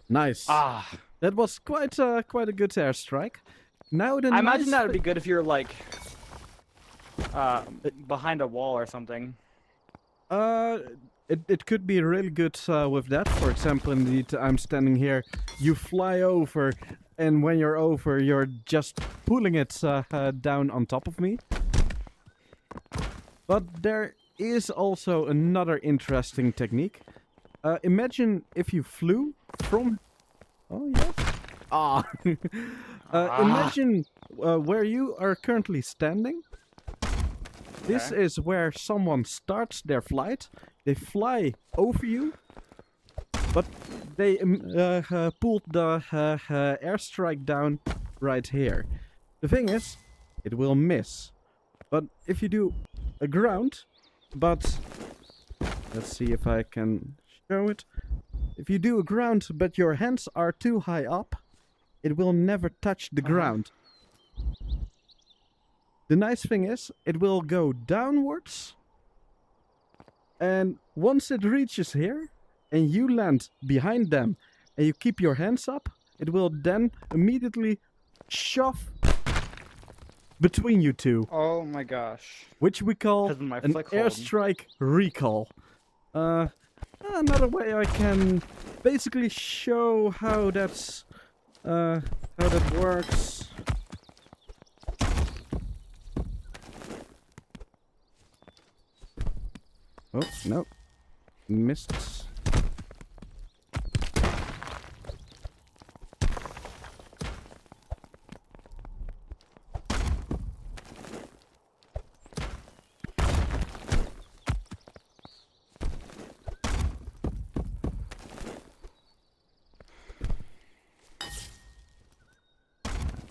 Nice. Ah. That was quite a good airstrike. Now the I imagine nice that would be good if you're like behind a wall or something. It could be really good with that. For example, indeed, I'm standing here. You fly over, and when you're over, you're just pulling it down on top of me. But there is also another interesting technique. Imagine if you flew from... Oh, yes. Ah. Imagine where you are currently standing. This Okay. is where someone starts their flight. They fly over you, but they pulled the airstrike down right here. The thing is, it will miss. But if you do a ground, but let's see if I can show it. If you do a ground, but your hands are too high up, it will never touch the ground. The nice thing is, it will go downwards, and once it reaches here, and you land behind them, and you keep your hands up, it will then immediately shove between you two, Oh my gosh. which we call 'Cause of my an flick hold. airstrike recall. Another way I can basically show how that works. Oh no, missed.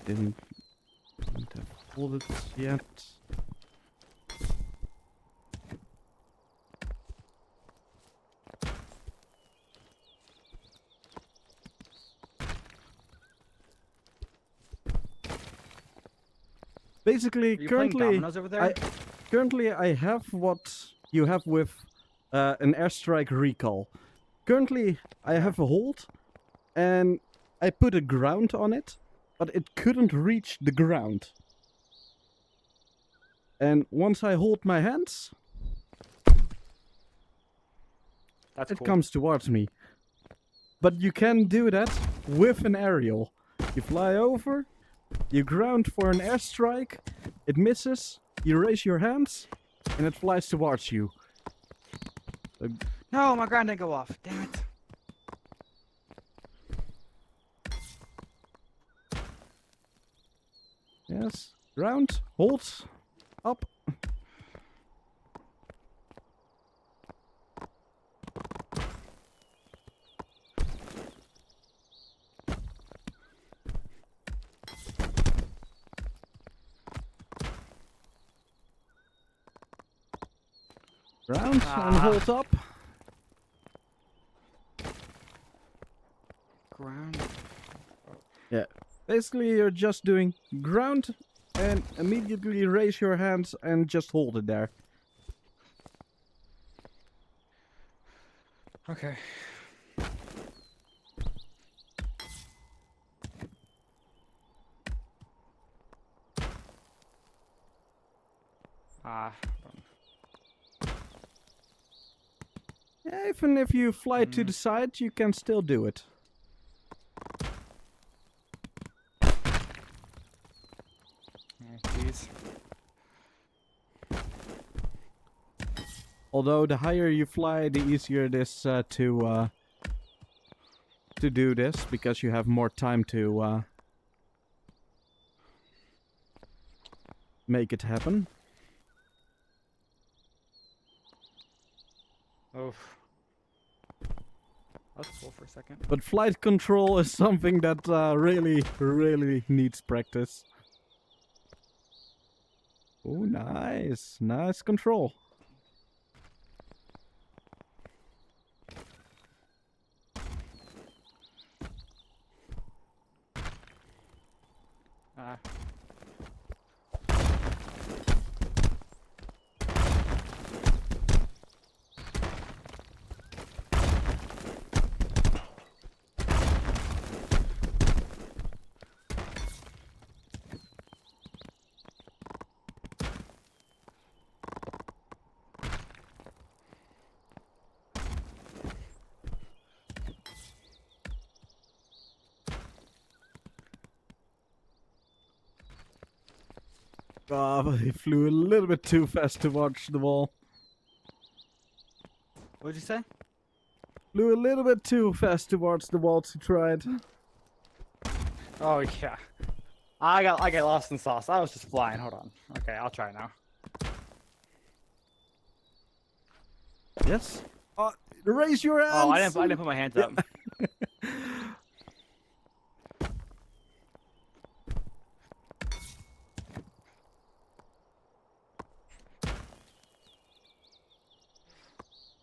Didn't have bullets yet. Basically, Are you playing dominoes over there? currently I have what you have with an airstrike recall. Currently, I have a hold, and I put a ground on it, but it couldn't reach the ground. And once I hold my hands, That's it cool. comes towards me. But you can do that with an aerial. You fly over, you ground for an airstrike, it misses, you raise your hands, and it flies towards you. No, my ground didn't go off. Damn it. Yes, ground, hold, up. Ground and hold up. Ground. Yeah, basically you're just doing ground and immediately raise your hands and just hold it there. Okay. Yeah, even if you fly to the side, you can still do it. Please. Although the higher you fly, the easier it is to do this, because you have more time to make it happen. Oh. That's cool for a second. But flight control is something that really needs practice. Oh, nice. Nice control. Ah, but he flew a little bit too fast to watch the wall. What'd you say? Flew a little bit too fast towards the wall to try it. Oh yeah. I got lost in sauce. I was just flying. Hold on. Okay, I'll try now. Yes? Raise your hands! Oh, I didn't put my hands up.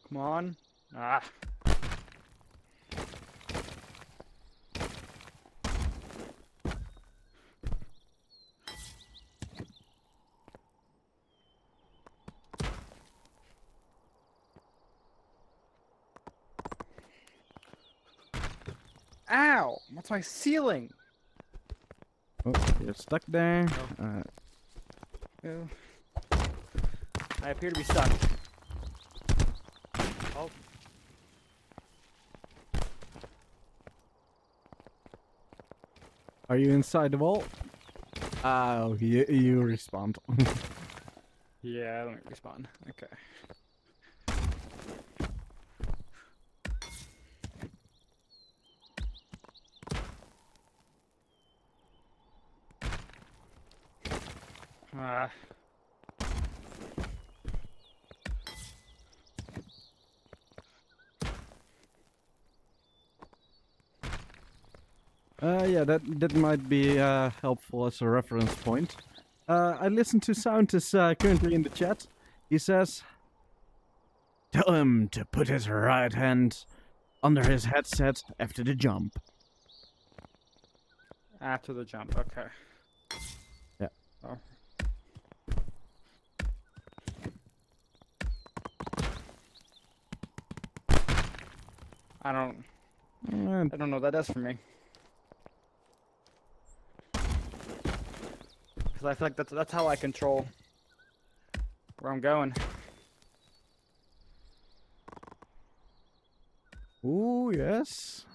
Come on. Ah. Ow! What's my ceiling? Oh, you're stuck there. Oh. I appear to be stuck. Oh. Are you inside the wall? Oh, you respawned. Yeah, let me respawn. Okay. Yeah, that might be helpful as a reference point. I listened to Sound is currently in the chat. He says, "Tell him to put his right hand under his headset after the jump." After the jump, okay. Yeah. Oh. I don't know what that does for me. Because I feel like that's how I control where I'm going. Ooh, yes.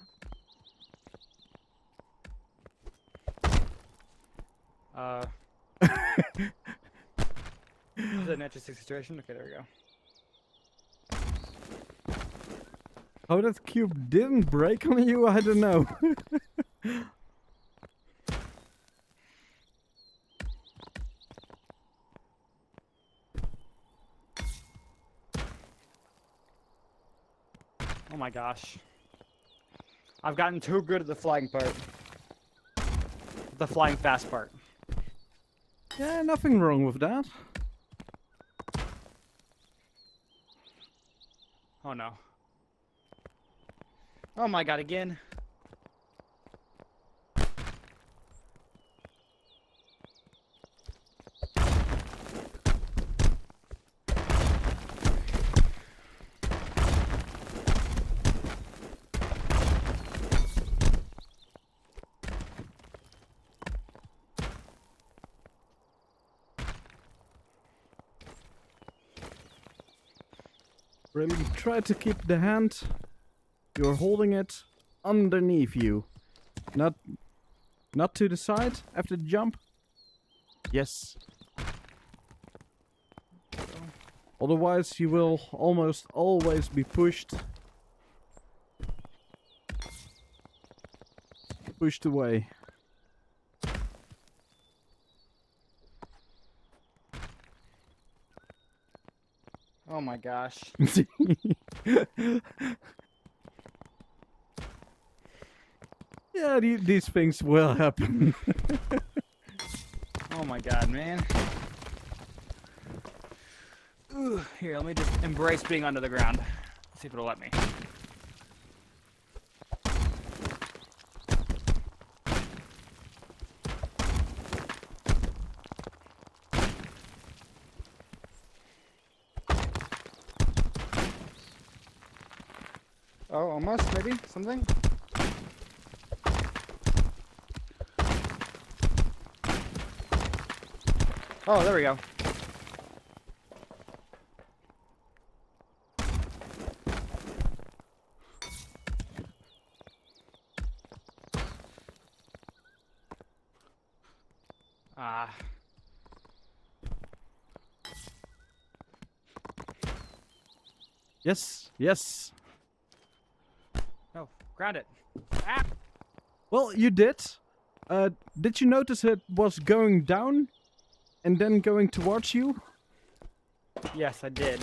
Is it an interesting situation? Okay, there we go. How that cube didn't break on you, I don't know. Oh my gosh. I've gotten too good at the flying part. The flying fast part. Yeah, nothing wrong with that. Oh no. Oh my god, again. Really try to keep the hand you're holding it underneath you. Not to the side after the jump. Yes. Otherwise you will almost always be pushed away. Oh my gosh. Yeah, these things will happen. Oh my god, man. Ooh, here, let me just embrace being under the ground. See if it'll let me. Oh, almost, maybe? Something? Oh, there we go. Ah. Yes, yes. No, ground it. Ah! Well, you did. Did you notice it was going down and then going towards you? Yes, I did.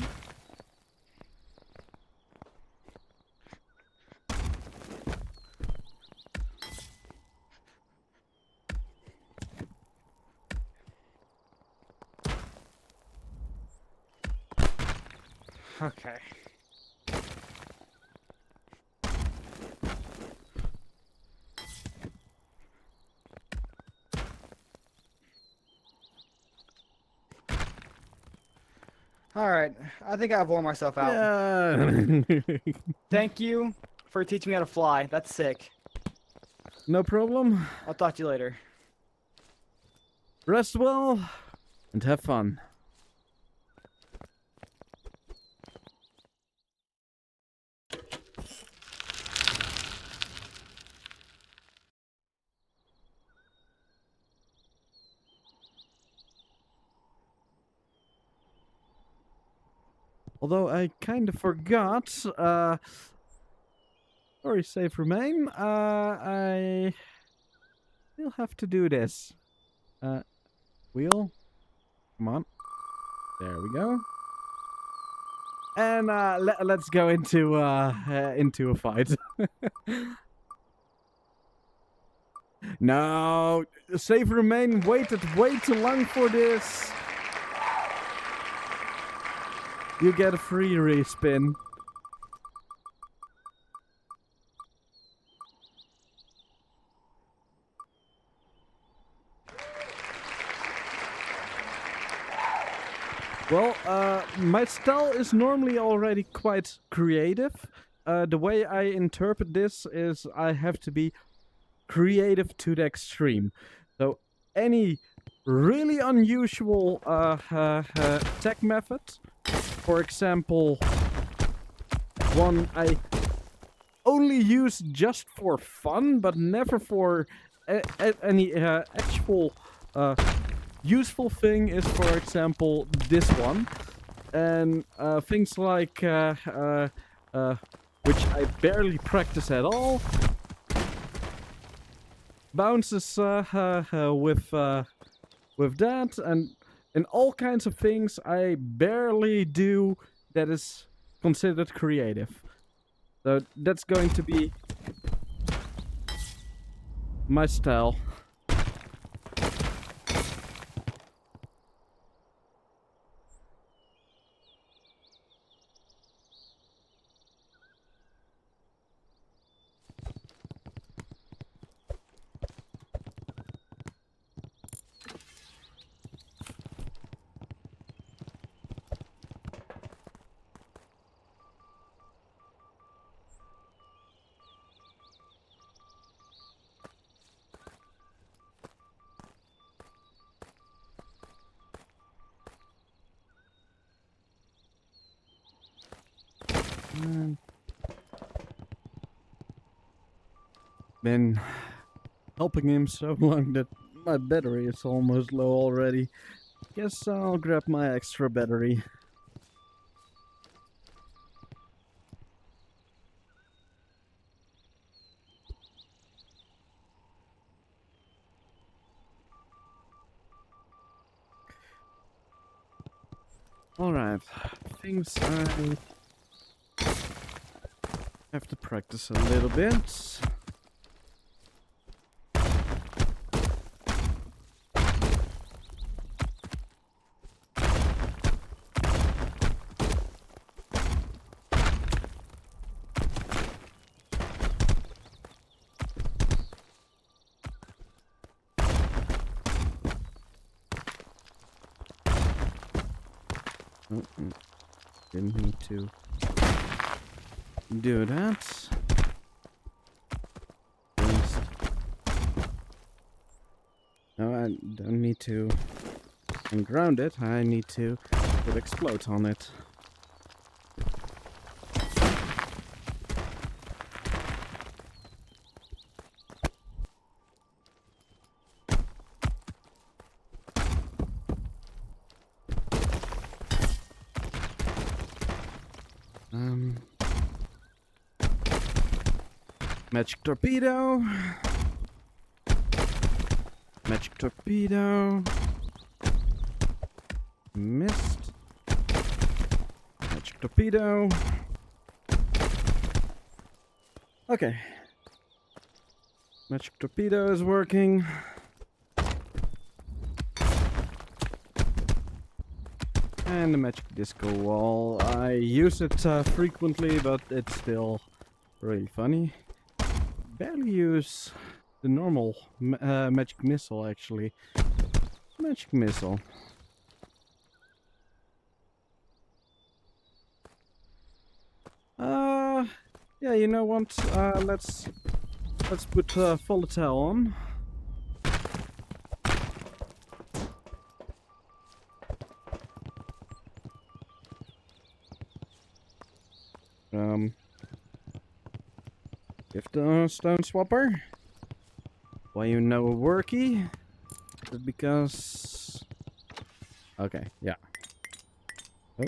Okay. Alright, I think I've worn myself out. Yeah. Thank you for teaching me how to fly. That's sick. No problem. I'll talk to you later. Rest well and have fun. Although I kind of forgot, sorry, save remain, I will have to do this. Wheel, come on, there we go. And let's go into a fight. No, save remain waited way too long for this. You get a free respin. Well, my style is normally already quite creative. The way I interpret this is I have to be creative to the extreme. So any really unusual attack method, for example, one I only use just for fun, but never for any actual useful thing, is, for example, this one. And things like, which I barely practice at all, bounces with that, and all kinds of things I barely do that is considered creative. So that's going to be my style. Been helping him so long that my battery is almost low already. Guess I'll grab my extra battery. Alright, things I have to practice a little bit. Didn't need to do that. Just... No, I don't need to unground it. I need to put explode on it. Magic torpedo. Magic torpedo. Missed. Magic torpedo. Okay. Magic torpedo is working. And the magic disco wall. I use it frequently, but it's still really funny. Barely use the normal magic missile, actually. Magic missile. Yeah, you know what? Let's Let's put volatile on. Give the stone swapper. Why you know worky? Because... Okay, yeah. Oh.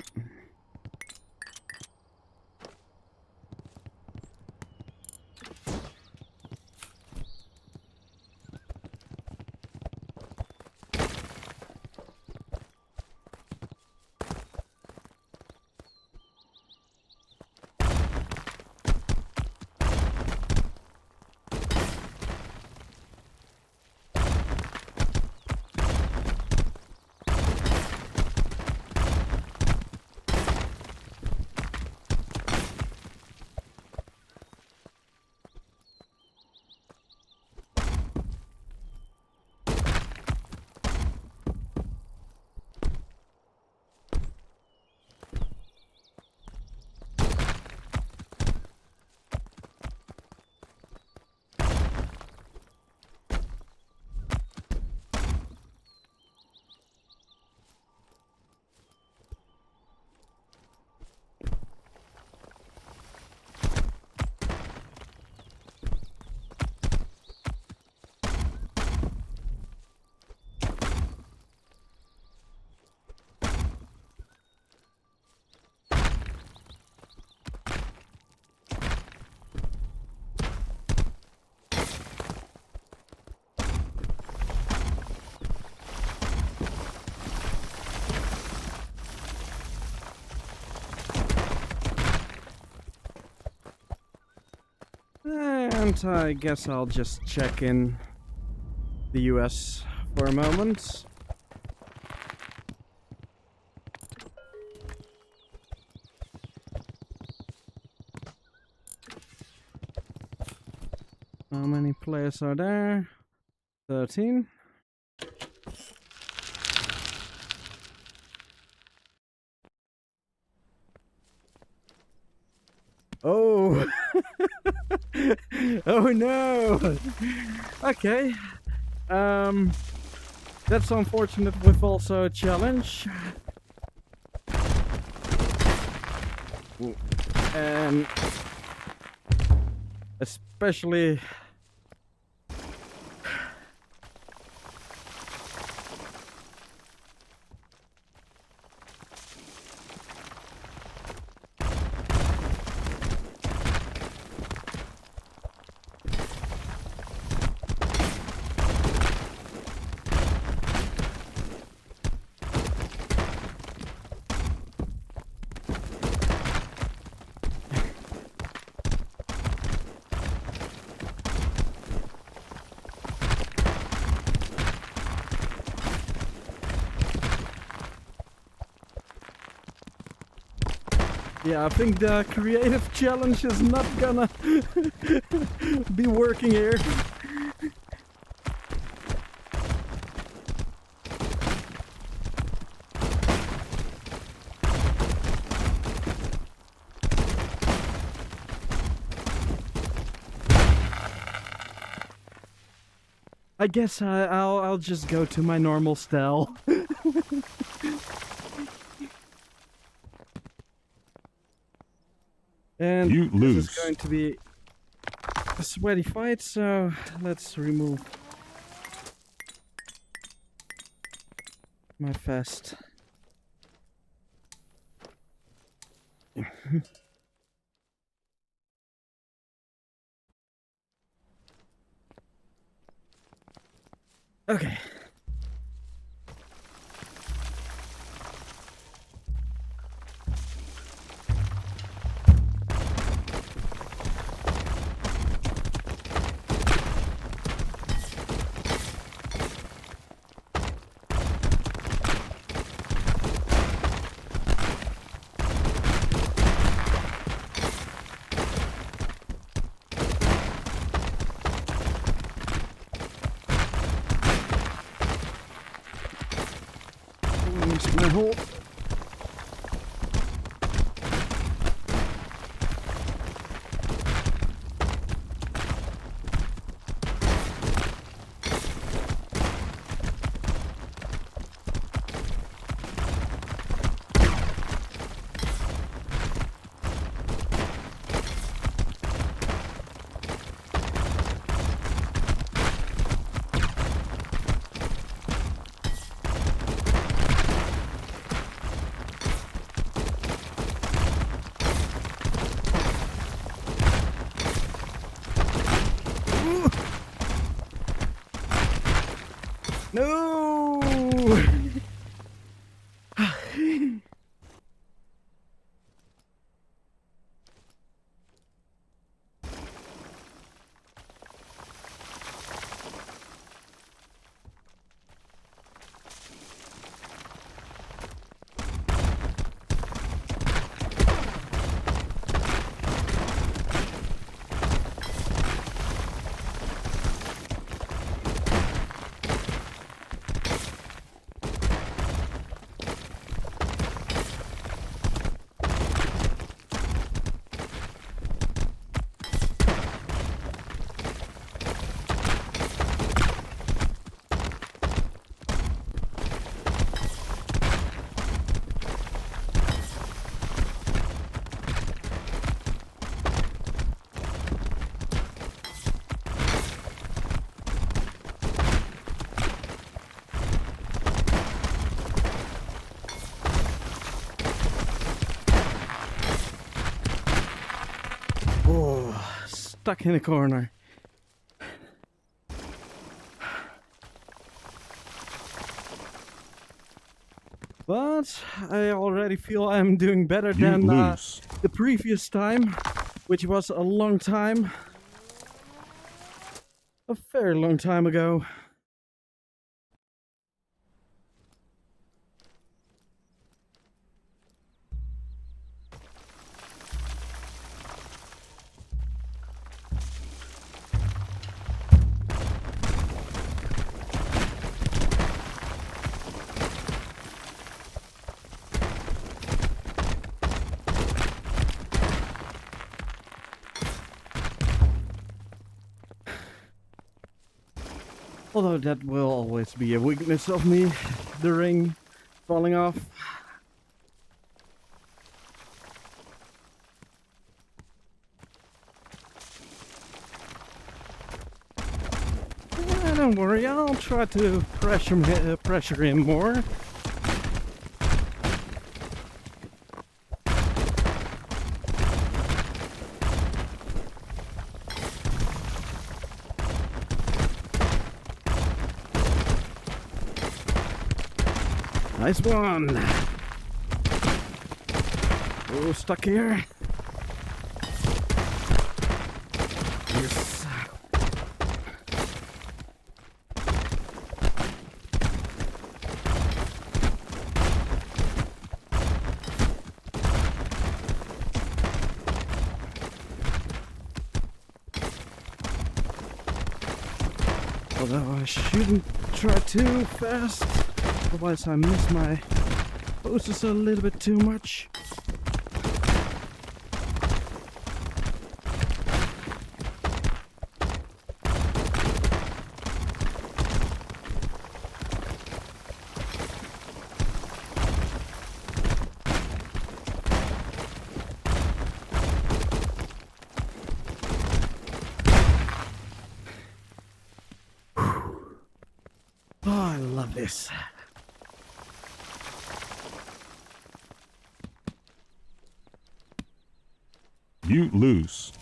And I guess I'll just check in the US for a moment. How many players are there? 13. Oh! Oh no! Okay. That's unfortunate with also a challenge. And especially yeah, I think the creative challenge is not gonna be working here. I guess I'll just go to my normal style. And You this lose. is going to be a sweaty fight, so let's remove my vest. Okay. stuck in a corner. But I already feel I'm doing better You than lose. the previous time, which was a long time. A very long time ago. Although that will always be a weakness of me, the ring falling off. Don't worry, I'll try to pressure him more. Nice one. Oh, stuck here. Yes. Although I shouldn't try too fast, otherwise I miss my poses a little bit too much. Oh, I love this. You lose.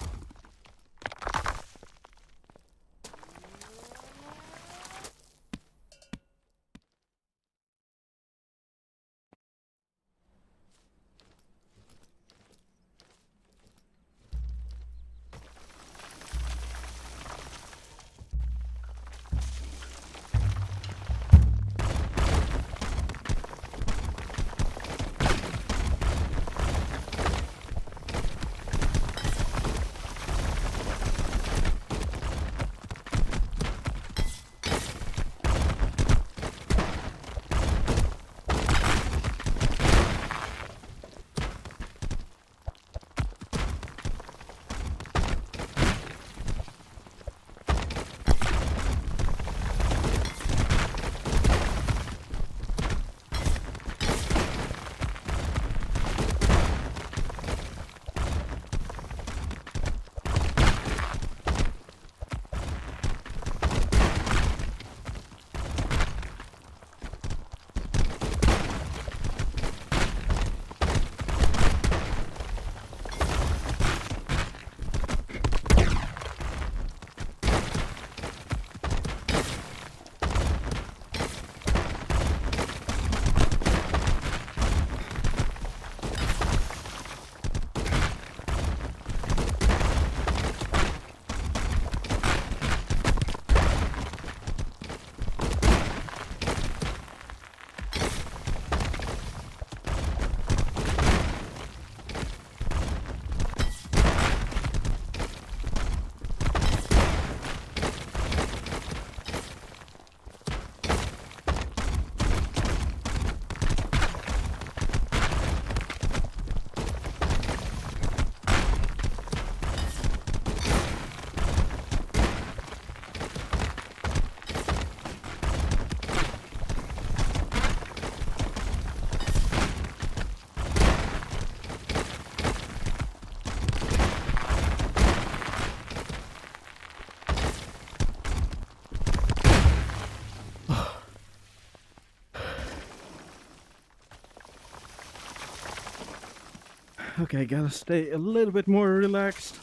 Okay, gotta stay a little bit more relaxed.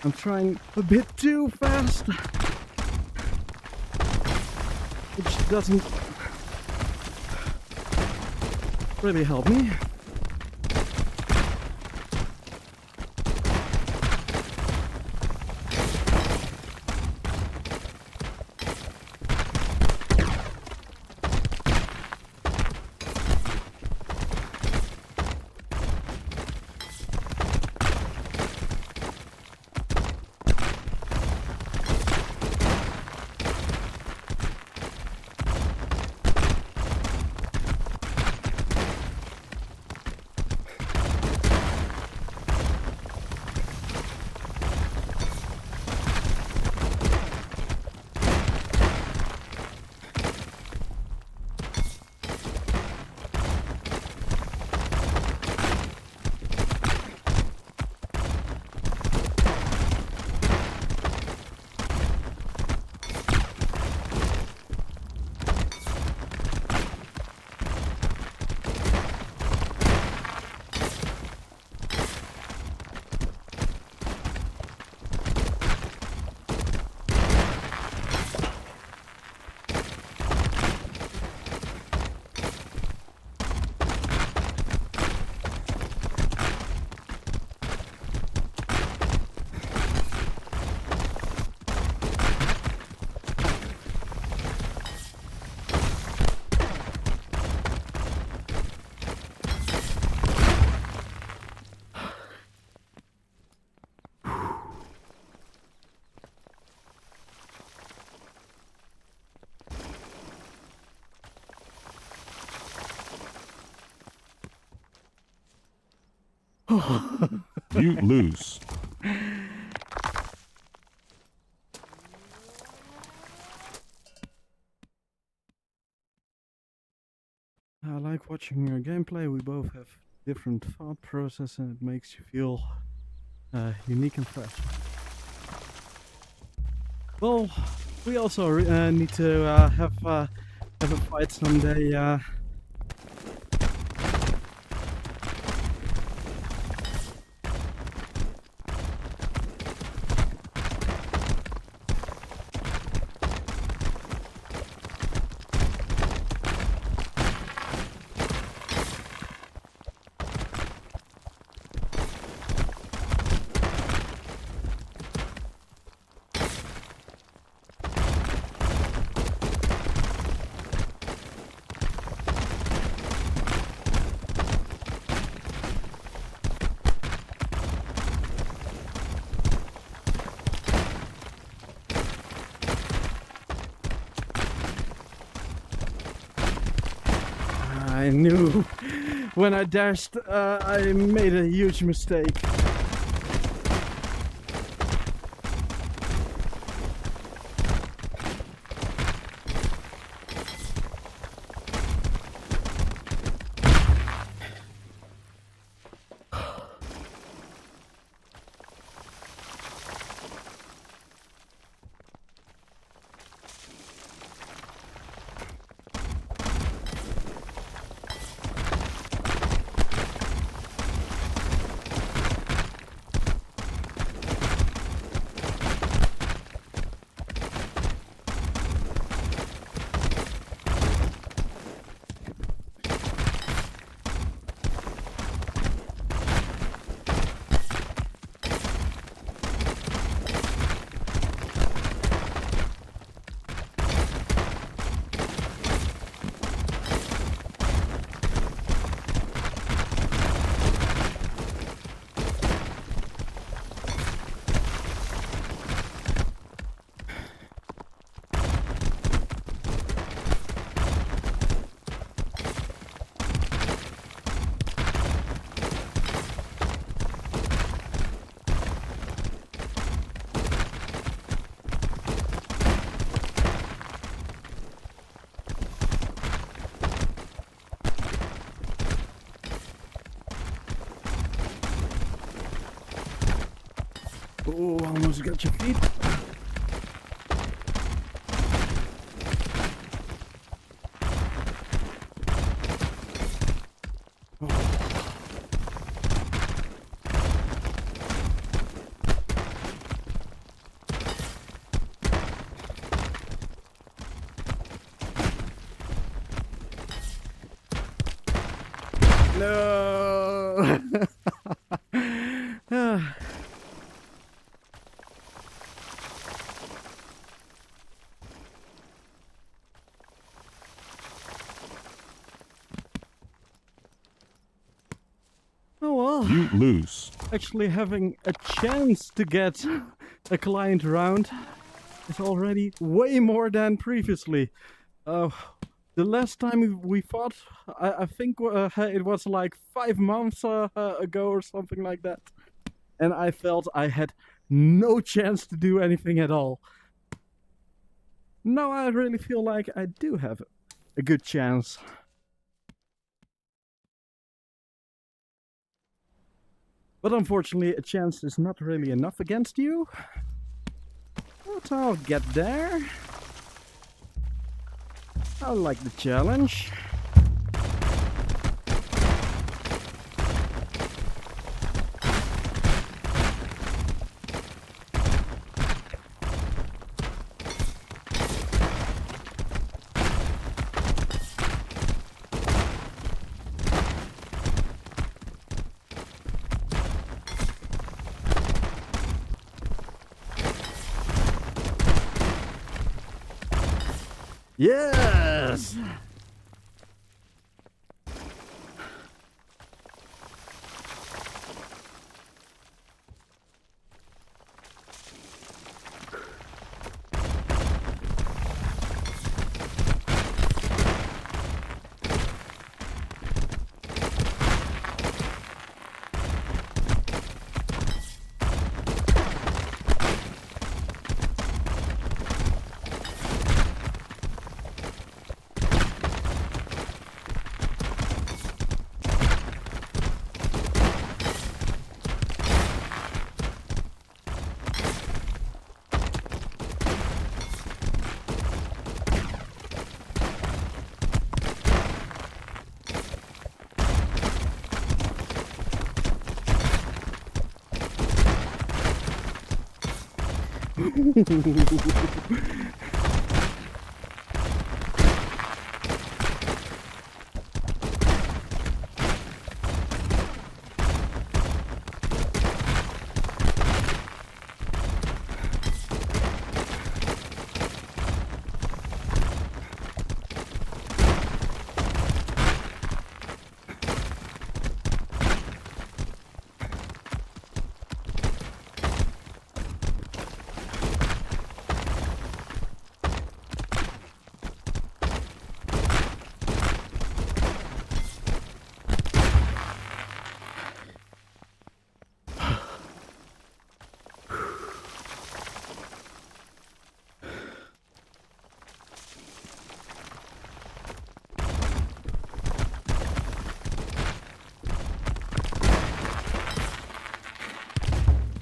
I'm trying a bit too fast. Which doesn't really help me. You lose. I like watching your gameplay. We both have different thought process and it makes you feel unique and fresh. Well, we also need to have a fight someday. I knew when I dashed, I made a huge mistake. Oh, almost got your feet. Oh well. You lose. Actually having a chance to get a client round is already way more than previously. The last time we fought, I think it was like 5 months ago or something like that. And I felt I had no chance to do anything at all. Now I really feel like I do have a good chance. But unfortunately, a chance is not really enough against you. But I'll get there. I like the challenge. Yes!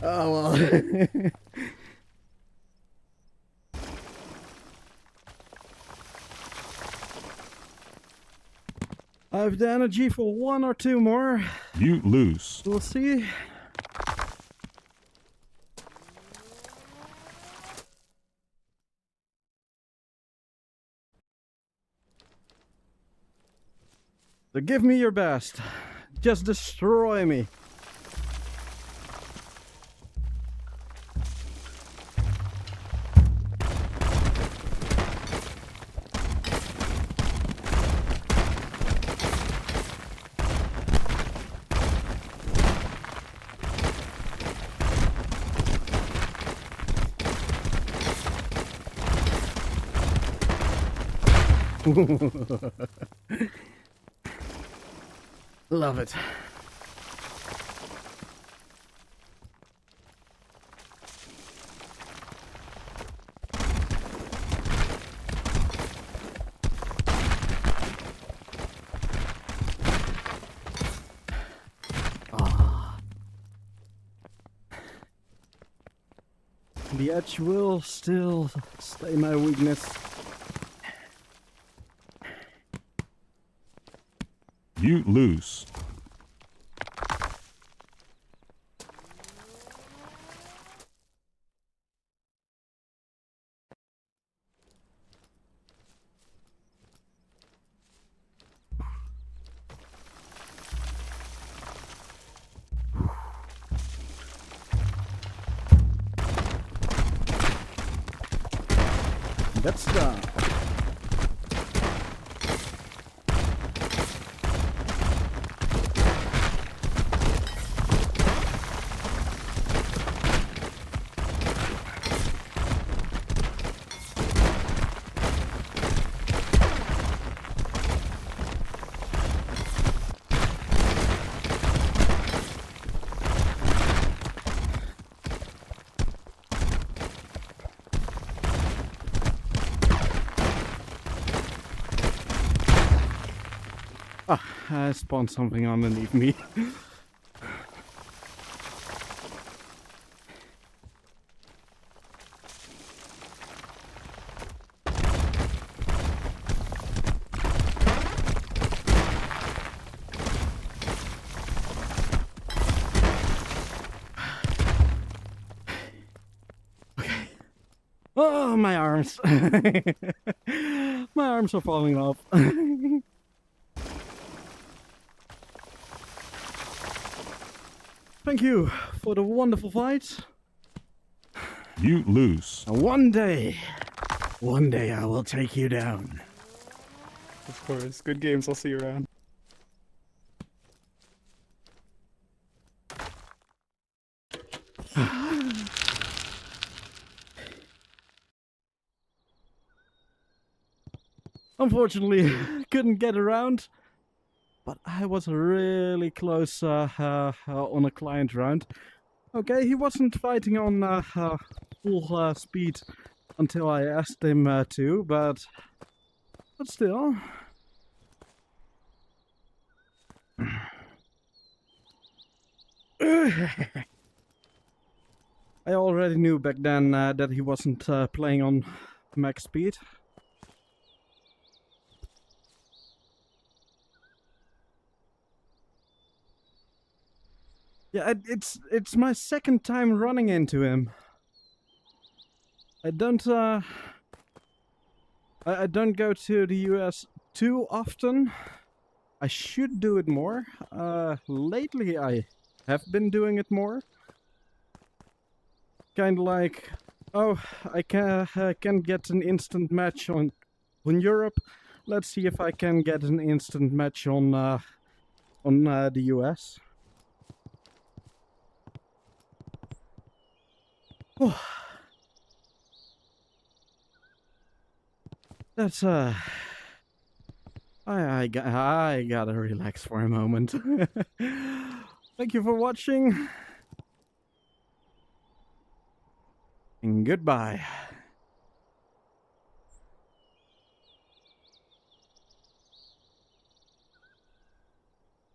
Oh well. I have the energy for one or two more. You lose. We'll see. So give me your best. Just destroy me. Love it. Ah. The edge will still stay my weakness. You lose. That's done. Ah, I spawned something underneath me. Oh, my arms. My arms are falling off. Thank you for the wonderful fight. You lose. And one day I will take you down. Of course. Good games. I'll see you around. Unfortunately, couldn't get around. But I was really close on a client round. Okay, he wasn't fighting on full speed until I asked him to, but still. I already knew back then that he wasn't playing on max speed. Yeah, it's my second time running into him. I don't go to the US too often. I should do it more. Lately I have been doing it more. Kind of like, oh, I can get an instant match on Europe. Let's see if I can get an instant match on the US. Oh. That's I gotta relax for a moment. Thank you for watching. And goodbye.